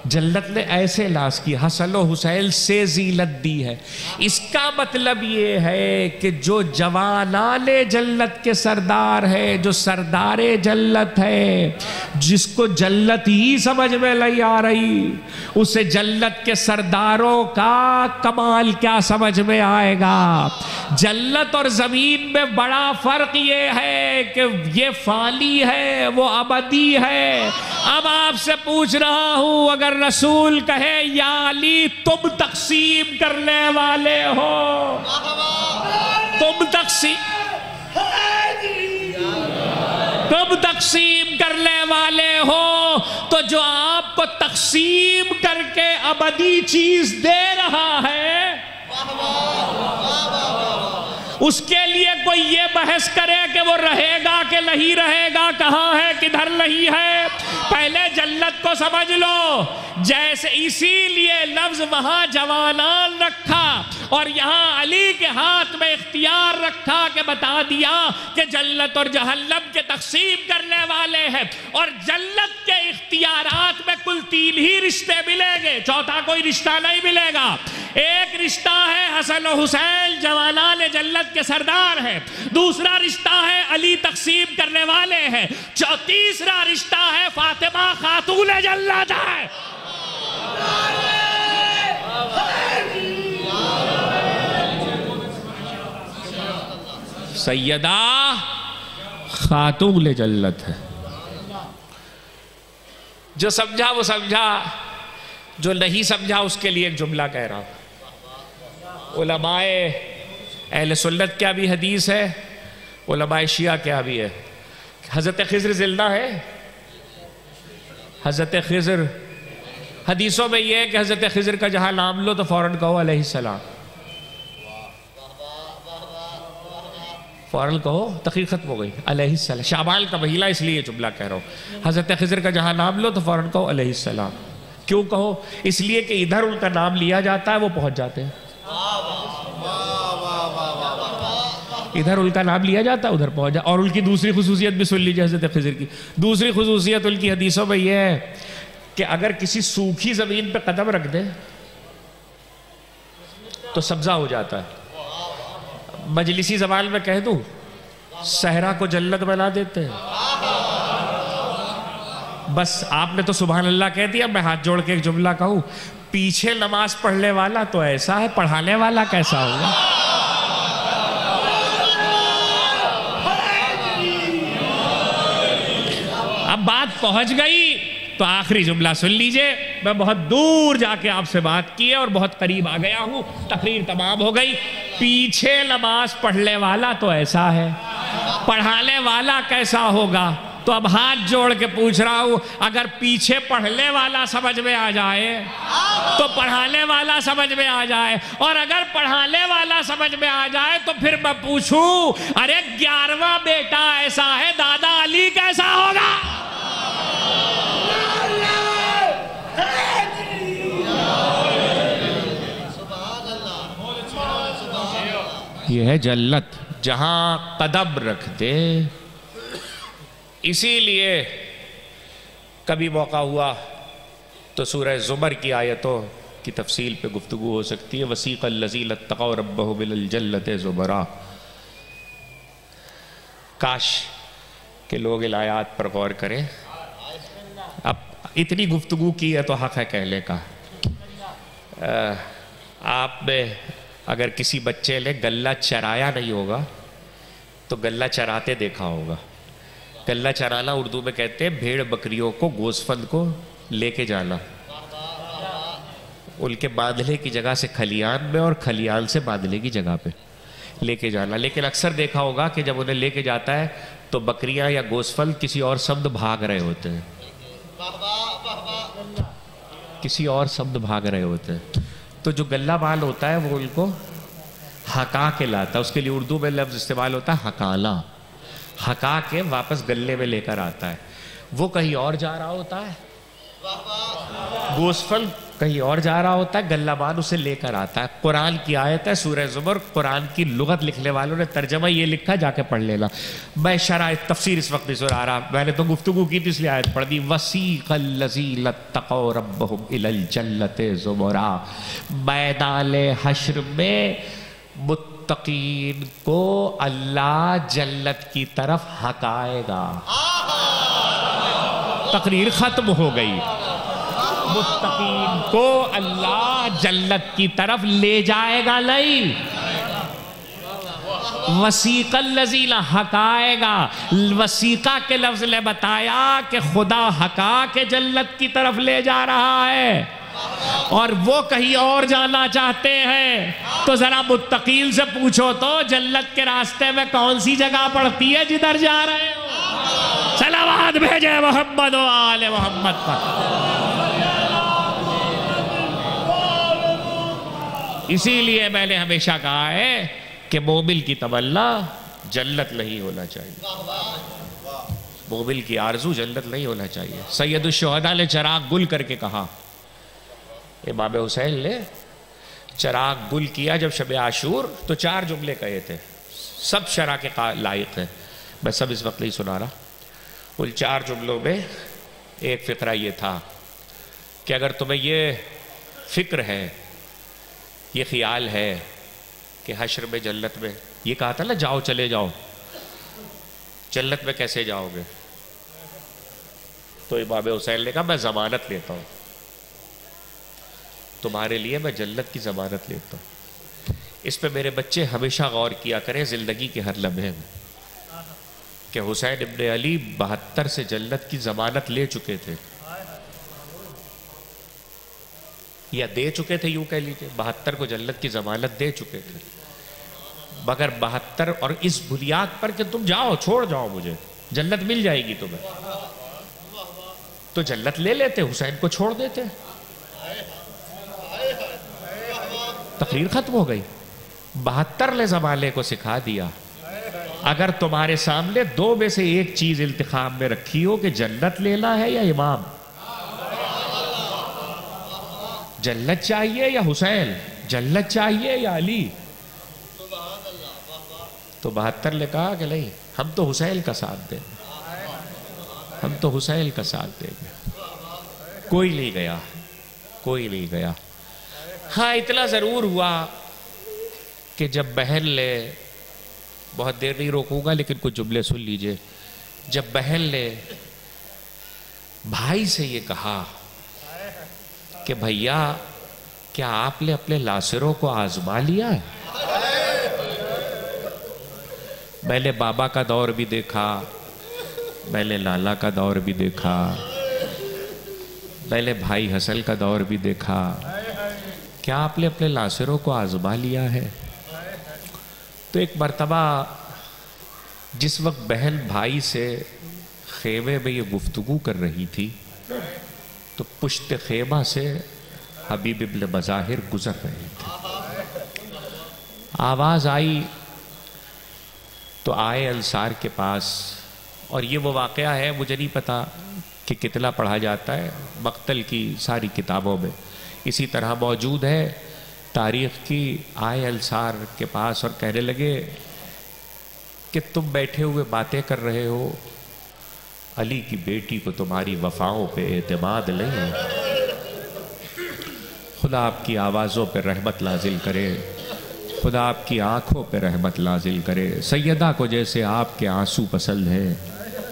جلت نے ایسے لاس کی، حسن و حسین سے زینت دی ہے۔ اس کا مطلب یہ ہے کہ جو جوانان جلت کے سردار ہے، جو سردار جلت ہے، جس کو جلت ہی سمجھ میں نہیں آ رہی، اسے جلت کے سرداروں کا کمال کیا سمجھ میں آئے گا۔ جلت اور زمین میں بڑا فرق یہ ہے کہ یہ فانی ہے، وہ ابدی ہے۔ اب آپ سے پوچھ رہا ہوں، اگر رسول کہے یا علی تم تقسیم کرنے والے ہو، تم تقسیم کرنے والے ہو، تو جو آپ کو تقسیم کر کے ابدی چیز دے رہا ہے، اس کے لیے کوئی یہ بحث کرے کہ وہ رہے گا کہ نہیں رہے گا، کہاں ہے کدھر نہیں ہے، پہلے جلت کو سمجھ لو۔ جیسے اسی لیے لفظ وہاں جوانان رکھا اور یہاں علی کے ہاتھ میں اختیار رکھا کہ بتا دیا کہ جلت اور جہنم کے تقسیم کرنے والے ہیں، اور جلت کے اختیارات میں کل 3 ہی رشتے ملیں گے، چوتھا کوئی رشتہ نہیں ملے گا۔ ایک رشتہ ہے حسن و حسین جوانان جلت کے سردار ہیں، دوسرا رشتہ ہے علی تقسیم کرنے والے ہیں، تیسرا رشتہ ہے فاطمہ خاتون جلت ہے۔ سیدہ خاتون جلت ہے۔ جو سمجھا وہ سمجھا، جو نہیں سمجھا اس کے لیے ایک جملہ کہہ رہا ہوں۔ علماء اہل سنت کیا بھی حدیث ہے، علماء شیعہ کیا بھی ہے۔ حضرت خضر زندہ ہے، حضرت خضر، حدیثوں میں یہ ہے کہ حضرت خضر کا جہاں نام لو تو فوراً کہو علیہ السلام، فوراً کہو، تقریر ختم ہو گئی، علیہ السلام۔ شعبان کا مہینہ اس لیے جملہ کہہ رہا ہوں، حضرت خضر کا جہاں نام لو تو فوراً کہو علیہ السلام۔ کیوں کہو؟ اس لیے کہ ادھر ان کا نام لیا جاتا ہے وہ پہنچ جاتے ہیں، ادھر ان کا نام لیا جاتا ہے ادھر پہنچ جاتا ہے۔ اور ان کی دوسری خصوصیت بھی سن لیجیے حضرت خضر کی، دوسری خصوصیت ان کی حدیثوں میں یہ ہے کہ اگر کسی سوکھی زمین پہ قدم رکھ دے تو سبزہ ہو جاتا ہے۔ مجلسی زبان میں کہہ دوں، صحرا کو جنت بنا دیتے ہیں۔ بس آپ نے تو سبحان اللہ کہہ دیا، میں ہاتھ جوڑ کے ایک جملہ کہوں، پیچھے نماز پڑھنے والا تو ایسا ہے، پڑھانے والا کیسا ہوگا؟ اب بات پہنچ گئی تو آخری جملہ سن لیجئے۔ میں بہت دور جا کے آپ سے بات کی ہے اور بہت قریب آ گیا ہوں، تقریر تمام ہو گئی۔ پیچھے نماز پڑھنے والا تو ایسا ہے، پڑھانے والا کیسا ہوگا؟ تو اب ہاتھ جوڑ کے پوچھ رہا ہوں، اگر پیچھے پڑھنے والا سمجھ میں آ جائے تو پڑھانے والا سمجھ میں آ جائے، اور اگر پڑھانے والا سمجھ میں آ جائے تو پھر میں پوچھوں، ارے 11واں بیٹا ایسا ہے، دادا علی کیسا ہوگا؟ یہ ہے جلت، جہاں قدم رکھ دے۔ اسی لیے کبھی موقع ہوا تو سورہ زمر کی آیتوں کی تفصیل پہ گفتگو ہو سکتی ہے۔ وَسِيقَ الَّذِينَ اتَّقَوْا رَبَّهُمْ إِلَى الْجَنَّةِ زُمَرًا۔ کاش کہ لوگ ان آیات پر غور کریں۔ اب اتنی گفتگو کی ہے تو حق ہے کہنے کا۔ آپ نے اگر کسی بچے نے گلہ چرایا نہیں ہوگا تو گلہ چراتے دیکھا ہوگا۔ گلہ چرانا اردو میں کہتے ہیں بھیڑ بکریوں کو، گوسفند کو لے کے جانا، ان کے باندھنے کی جگہ سے کھلیان میں اور کھلیان سے باندھنے کی جگہ پہ لے کے جانا۔ لیکن اکثر دیکھا ہوگا کہ جب انہیں لے کے جاتا ہے تو بکریاں یا گوسفند کسی اور سمت بھاگ رہے ہوتے ہیں، کسی اور سمت بھاگ رہے ہوتے ہیں۔ تو جو گلہ بال ہوتا ہے وہ ان کو ہکا کے لاتا ہے، اس کے لیے اردو میں لفظ استعمال ہوتا ہے ہکانا، ہکا کے واپس گلے میں لے کر آتا ہے۔ وہ کہیں اور جا رہا ہوتا ہے، گوسفند کہیں اور جا رہا ہوتا ہے، گلہبان اسے لے کر آتا ہے. قرآن کی آیت ہے سورہ زمر، قرآن کی لغت لکھنے والوں نے ترجمہ یہ لکھا، جا کے پڑھ لینا. میں شرح تفسیر اس وقت نہیں سنا رہا، میں نے تو گفتگو کی تھی اس لیے آیت پڑھ دی. وَسِیقَ الَّذِینَ اتَّقَوْا رَبَّهُمْ إِلَى الْجَنَّةِ زُمَرًا. میدان حشر میں متقین کو اللہ جنت کی طرف ہٹائے گا. تقریر ختم ہو گئی. متقین کو اللہ جنت کی طرف لے جائے گا نہیں. وسیقہ الذین ہٹائے گا. وسیقہ کے لفظ نے بتایا کہ خدا ہٹا کے جنت کی طرف لے جا رہا ہے، اور وہ کہیں اور جانا چاہتے ہیں. تو ذرا متقین سے پوچھو تو جنت کے راستے میں کون سی جگہ پڑتی ہے جدھر جا رہے ہو؟ صلوات بھیجے محمد و آل محمد پر. اسی لیے میں نے ہمیشہ کہا ہے کہ مومن کی تمنا جنت نہیں ہونا چاہیے، مومن کی آرزو جنت نہیں ہونا چاہیے. سید الشہداء نے چراغ گل کر کے کہا، امام حسین نے چراغ گل کیا جب شب عاشور تو 4 جملے کہے تھے، سب شرح کے لائق ہیں، میں سب اس وقت نہیں سنا رہا. ان 4 جملوں میں ایک فقرہ یہ تھا کہ اگر تمہیں یہ فکر ہے، یہ خیال ہے کہ حشر میں جنت میں، یہ کہا تھا نا جاؤ چلے جاؤ، جنت میں کیسے جاؤ گے؟ تو امام حسین نے کہا میں ضمانت لیتا ہوں تمہارے لیے، میں جنت کی ضمانت لیتا ہوں. اس پہ میرے بچے ہمیشہ غور کیا کریں زندگی کے ہر لمحے میں کہ حسین ابن علی 72 سے جنت کی ضمانت لے چکے تھے، یا دے چکے تھے، یوں کہہ لیجیے 72 کو جنت کی ضمانت دے چکے تھے. مگر 72 اور اس بنیاد پر کہ تم جاؤ، چھوڑ جاؤ مجھے، جنت مل جائے گی تمہیں، تو جنت لے لیتے، حسین کو چھوڑ دیتے. تقریر ختم ہو گئی. 72 نے زمانے کو سکھا دیا اگر تمہارے سامنے 2 میں سے ایک چیز انتخاب میں رکھی ہو کہ جنت لینا ہے یا امام، جنت چاہیے یا حسین، جنت چاہیے یا علی، تو 72 نے کہا کہ نہیں، ہم تو حسین کا ساتھ دیں گے، ہم تو حسین کا ساتھ دیں گے. کوئی نہیں گیا، کوئی نہیں گیا. ہاں اتنا ضرور ہوا کہ جب بہن نے، بہت دیر نہیں روکوں گا لیکن کچھ جملے سن لیجئے، جب بہن نے بھائی سے یہ کہا کہ بھیا کیا آپ نے اپنے لاثروں کو آزما لیا ہے؟ میں نے بابا کا دور بھی دیکھا، میں نے لالا کا دور بھی دیکھا، میں نے بھائی حسن کا دور بھی دیکھا، کیا آپ نے اپنے لاثروں کو آزما لیا ہے؟ تو ایک مرتبہ جس وقت بہن بھائی سے خیمے میں یہ گفتگو کر رہی تھی تو پشت خیمہ سے حبیب ابن مظاہر گزر رہے تھے. آواز آئی تو آئے انصار کے پاس، اور یہ وہ واقعہ ہے، مجھے نہیں پتا کہ کتنا پڑھا جاتا ہے، مقتل کی ساری کتابوں میں اسی طرح موجود ہے تاریخ کی. آئے انصار کے پاس اور کہنے لگے کہ تم بیٹھے ہوئے باتیں کر رہے ہو، علی کی بیٹی کو تمہاری وفاؤں پہ اعتماد نہیں ہے. خدا آپ کی آوازوں پہ رحمت نازل کرے، خدا آپ کی آنکھوں پہ رحمت نازل کرے. سیدہ کو جیسے آپ کے آنسو پسند ہیں،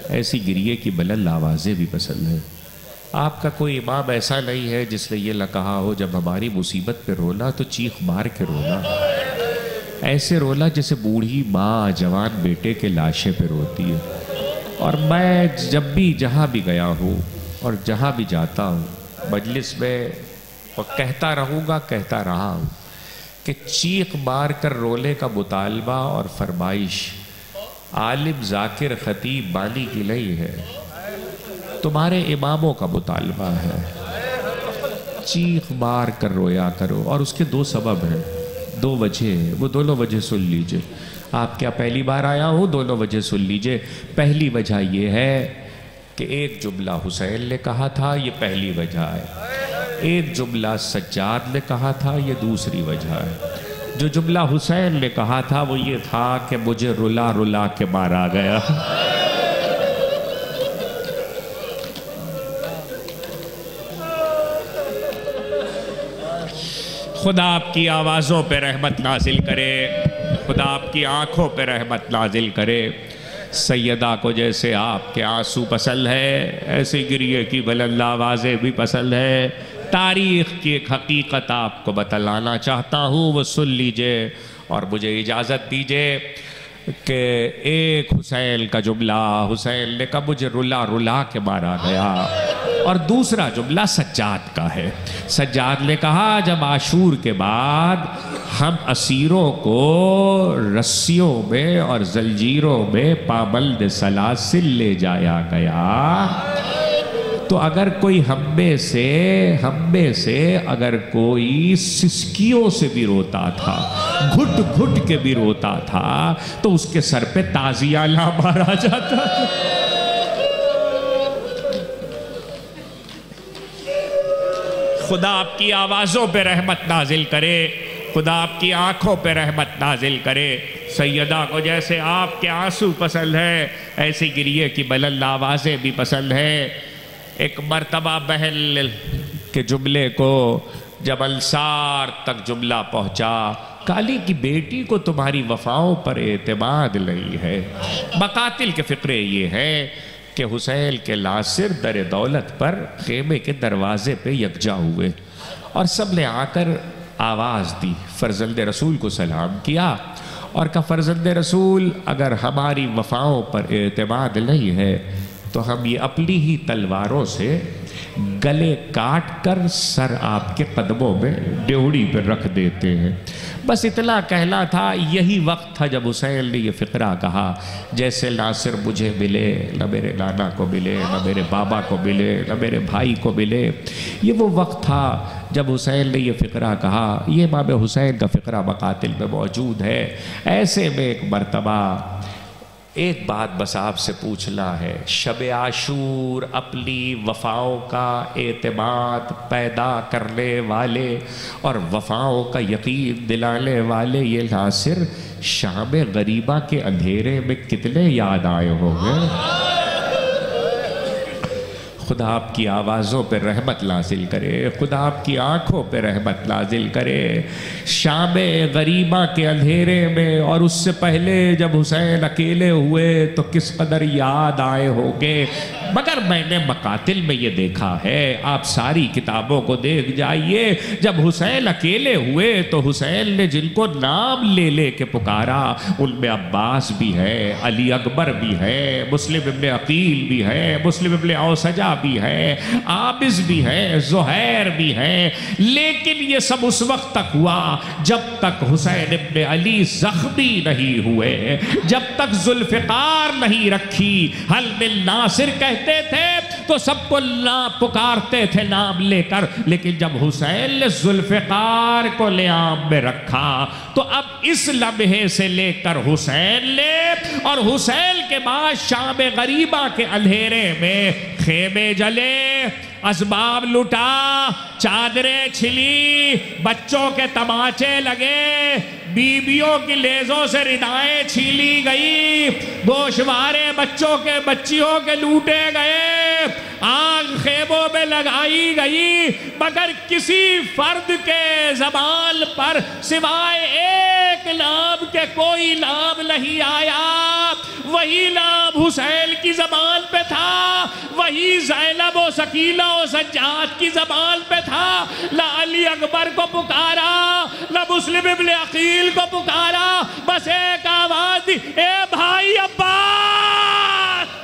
ایسی گریے کی بلند آوازیں بھی پسند ہیں. آپ کا کوئی امام ایسا نہیں ہے جس نے یہ نہ کہا ہو جب ہماری مصیبت پہ رونا تو چیخ مار کے رونا، ایسے رونا جیسے بوڑھی ماں جوان بیٹے کے لاشے پہ روتی ہے. اور میں جب بھی جہاں بھی گیا ہوں اور جہاں بھی جاتا ہوں مجلس میں، اور کہتا رہوں گا، کہتا رہا ہوں کہ چیخ مار کر رونے کا مطالبہ اور فرمائش عالم ذاکر خطیب بانی کی نہیں ہے، تمہارے اماموں کا مطالبہ ہے. چیخ مار کر رویا کرو، اور اس کے 2 سبب ہیں، 2 وجہ ہیں، وہ دونوں وجہ سن لیجئے. آپ کیا پہلی بار آیا ہوں؟ دونوں وجہ سن لیجئے. پہلی وجہ یہ ہے کہ ایک جملہ حسین نے کہا تھا، یہ پہلی وجہ ہے. ایک جملہ سجاد نے کہا تھا، یہ دوسری وجہ ہے۔ جو جملہ حسین نے کہا تھا وہ یہ تھا کہ مجھے رلا رلا کے مارا گیا۔ خدا آپ کی آوازوں پہ رحمت نازل کرے، خدا آپ کی آنکھوں پہ رحمت نازل کرے۔ سیدہ کو جیسے آپ کے آنسو پسند ہے، ایسے گریے کی بلند آوازیں بھی پسند ہے۔ تاریخ کی ایک حقیقت آپ کو بتلانا چاہتا ہوں، وہ سن لیجئے اور مجھے اجازت دیجئے کہ ایک حسین کا جملہ، حسین نے کہا مجھے رلا رلا کے مارا گیا، اور دوسرا جملہ سجاد کا ہے۔ سجاد نے کہا جب عاشور کے بعد ہم اسیروں کو رسیوں میں اور زنجیروں میں پابند سلاسل لے جایا گیا، تو اگر کوئی ہم میں سے اگر کوئی سسکیوں سے بھی روتا تھا، گھٹ گھٹ کے بھی روتا تھا، تو اس کے سر پہ تازیہ لا مارا جاتا تھا۔ خدا آپ کی آوازوں پہ رحمت نازل کرے، خدا آپ کی آنکھوں پہ رحمت نازل کرے۔ سیدہ کو جیسے آپ کے آنسو پسند ہے، ایسی گریے کی بلند آوازیں بھی پسند ہے۔ ایک مرتبہ بہن کے جملے کو جب انصار تک جملہ پہنچا، کالی کی بیٹی کو تمہاری وفاؤں پر اعتماد نہیں ہے۔ مقاتل کے فقرے یہ ہے کہ حسین کے ناصر در دولت پر خیمے کے دروازے پہ یکجا ہوئے اور سب نے آ کر آواز دی، فرزند رسول کو سلام کیا اور کہا فرزند رسول اگر ہماری وفاؤں پر اعتماد نہیں ہے تو ہم یہ اپنی ہی تلواروں سے گلے کاٹ کر سر آپ کے قدموں میں ڈیوڑی پہ رکھ دیتے ہیں۔ بس اتنا کہنا تھا۔ یہی وقت تھا جب حسین نے یہ فقرہ کہا، جیسے ناصر مجھے ملے نہ میرے نانا کو ملے، نہ میرے بابا کو ملے، نہ میرے بھائی کو ملے۔ یہ وہ وقت تھا جب حسین نے یہ فقرہ کہا۔ یہ امام حسین کا فقرہ مقاتل میں موجود ہے۔ ایسے میں ایک مرتبہ ایک بات بس آپ سے پوچھنا ہے، شب عاشور اپنی وفاؤں کا اعتماد پیدا کرنے والے اور وفاؤں کا یقین دلانے والے یہ ناصر شام غریبہ کے اندھیرے میں کتنے یاد آئے ہوں گے؟ خدا آپ کی آوازوں پہ رحمت نازل کرے، خدا آپ کی آنکھوں پہ رحمت نازل کرے۔ شام غریبہ کے اندھیرے میں اور اس سے پہلے جب حسین اکیلے ہوئے تو کس قدر یاد آئے ہوں گے۔ مگر میں نے مقاتل میں یہ دیکھا ہے، آپ ساری کتابوں کو دیکھ جائیے، جب حسین اکیلے ہوئے تو حسین نے جن کو نام لے لے کے پکارا ان میں عباس بھی ہے، علی اکبر بھی ہے، مسلم ابن عقیل بھی ہے، مسلم ابن اوسجہ بھی ہے، عابس بھی ہے، زہیر بھی ہے۔ لیکن یہ سب اس وقت تک ہوا جب تک حسین ابن علی زخمی نہیں ہوئے، جب تک ذوالفقار نہیں رکھی۔ حل من ناصر کہتے تھے تو سب کو پکارتے تھے نام لے کر، لیکن جب حسین نے ذوالفقار کو لیام میں رکھا تو اب اس لمحے سے لے کر حسین نے اور حسین کے بعد شام غریبہ کے اندھیرے میں خیمے جلے، اسباب لٹا، چادریں چھلی، بچوں کے تماچے لگے، بیویوں کی لیزوں سے ردائیں چھیلی گئی، گوشوارے بچیوں کے لوٹے گئے، آگ خیموں میں لگائی گئی، مگر کسی فرد کے زبان پر سوائے ایک نام کے کوئی نام نہیں آیا۔ وہی نام حسین کی زبان پہ تھا، وہی زینب و سکینہ و سجاد کی زبان پہ تھا۔ نہ علی اکبر کو پکارا، نہ مسلم ابن عقیل کو پکارا، بس ایک آواز دی، اے بھائی عباس۔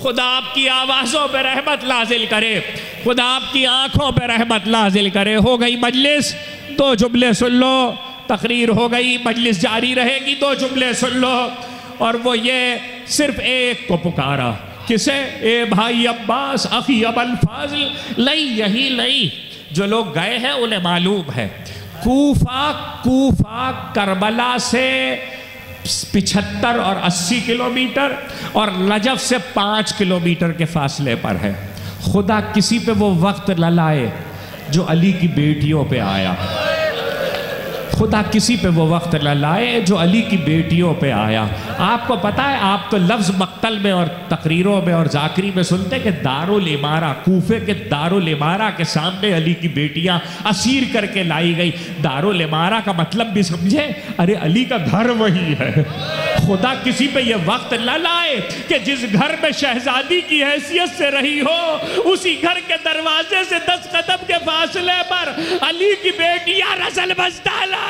خدا آپ کی آوازوں پہ رحمت نازل کرے، خدا آپ کی آنکھوں پہ رحمت نازل کرے۔ ہو گئی مجلس، دو جملے سن لو، تقریر ہو گئی، مجلس جاری رہے گی، دو جملے سن لو۔ اور وہ یہ صرف ایک کو پکارا، کسے؟ اے بھائی عباس اخی ابا الفاضل۔ نہیں، یہی نہیں، جو لوگ گئے ہیں انہیں معلوم ہے۔ کوفہ کربلا سے 75 اور 80 کلومیٹر اور نجف سے 5 کلومیٹر کے فاصلے پر ہے۔ خدا کسی پہ وہ وقت نہ لائے جو علی کی بیٹیوں پہ آیا، خدا کسی پہ وہ وقت نہ لائے جو علی کی بیٹیوں پہ آیا۔ آپ کو پتہ ہے، آپ تو لفظ مقتل میں اور تقریروں میں اور ذاکری میں سنتے کہ دارالامارہ، کوفے کے دارالامارہ کے سامنے علی کی بیٹیاں اسیر کر کے لائی گئی۔ دارالامارہ کا مطلب بھی سمجھے، ارے علی کا گھر وہی ہے۔ خدا کسی پہ یہ وقت نہ لائے کہ جس گھر میں شہزادی کی حیثیت سے رہی ہو، اسی گھر کے دروازے سے 10 قدم کے فاصلے پر علی کی بیٹیاں رسل بستہ لائے۔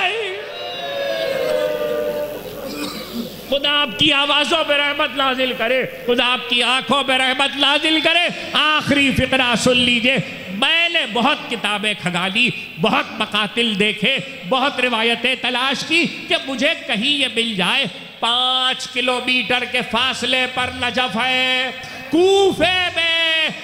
خدا آپ کی آوازوں پہ رحمت نازل کرے، خدا آپ کی آنکھوں پہ رحمت نازل کرے۔ آخری فقرہ سن لیجئے۔ میں نے بہت کتابیں کھنگا لی، بہت مقاتل دیکھے، بہت روایتیں تلاش کی کہ مجھے کہیں یہ مل جائے 5 کلومیٹر کے فاصلے پر نجف ہے۔ کوفے میں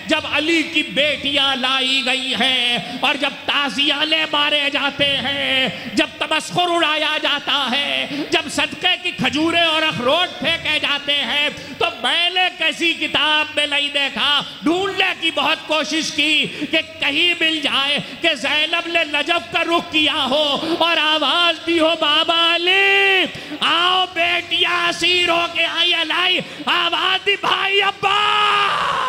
جب علی کی بیٹیاں لائی گئی ہیں اور جب تعزیانے مارے جاتے ہیں، جب تمسخر اڑایا جاتا ہے، جب صدقے کی کھجوریں اور اخروٹ پھینکے جاتے ہیں، تو میں نے کیسی کتاب میں نہیں دیکھا، ڈھونڈنے کی بہت کوشش کی کہ کہیں مل جائے کہ زینب نے نجف کا رخ کیا ہو اور آواز دی ہو، بابا علی آؤ بیٹیاں اسیر ہو کے آئی، علی آواز دی، بھائی عباس۔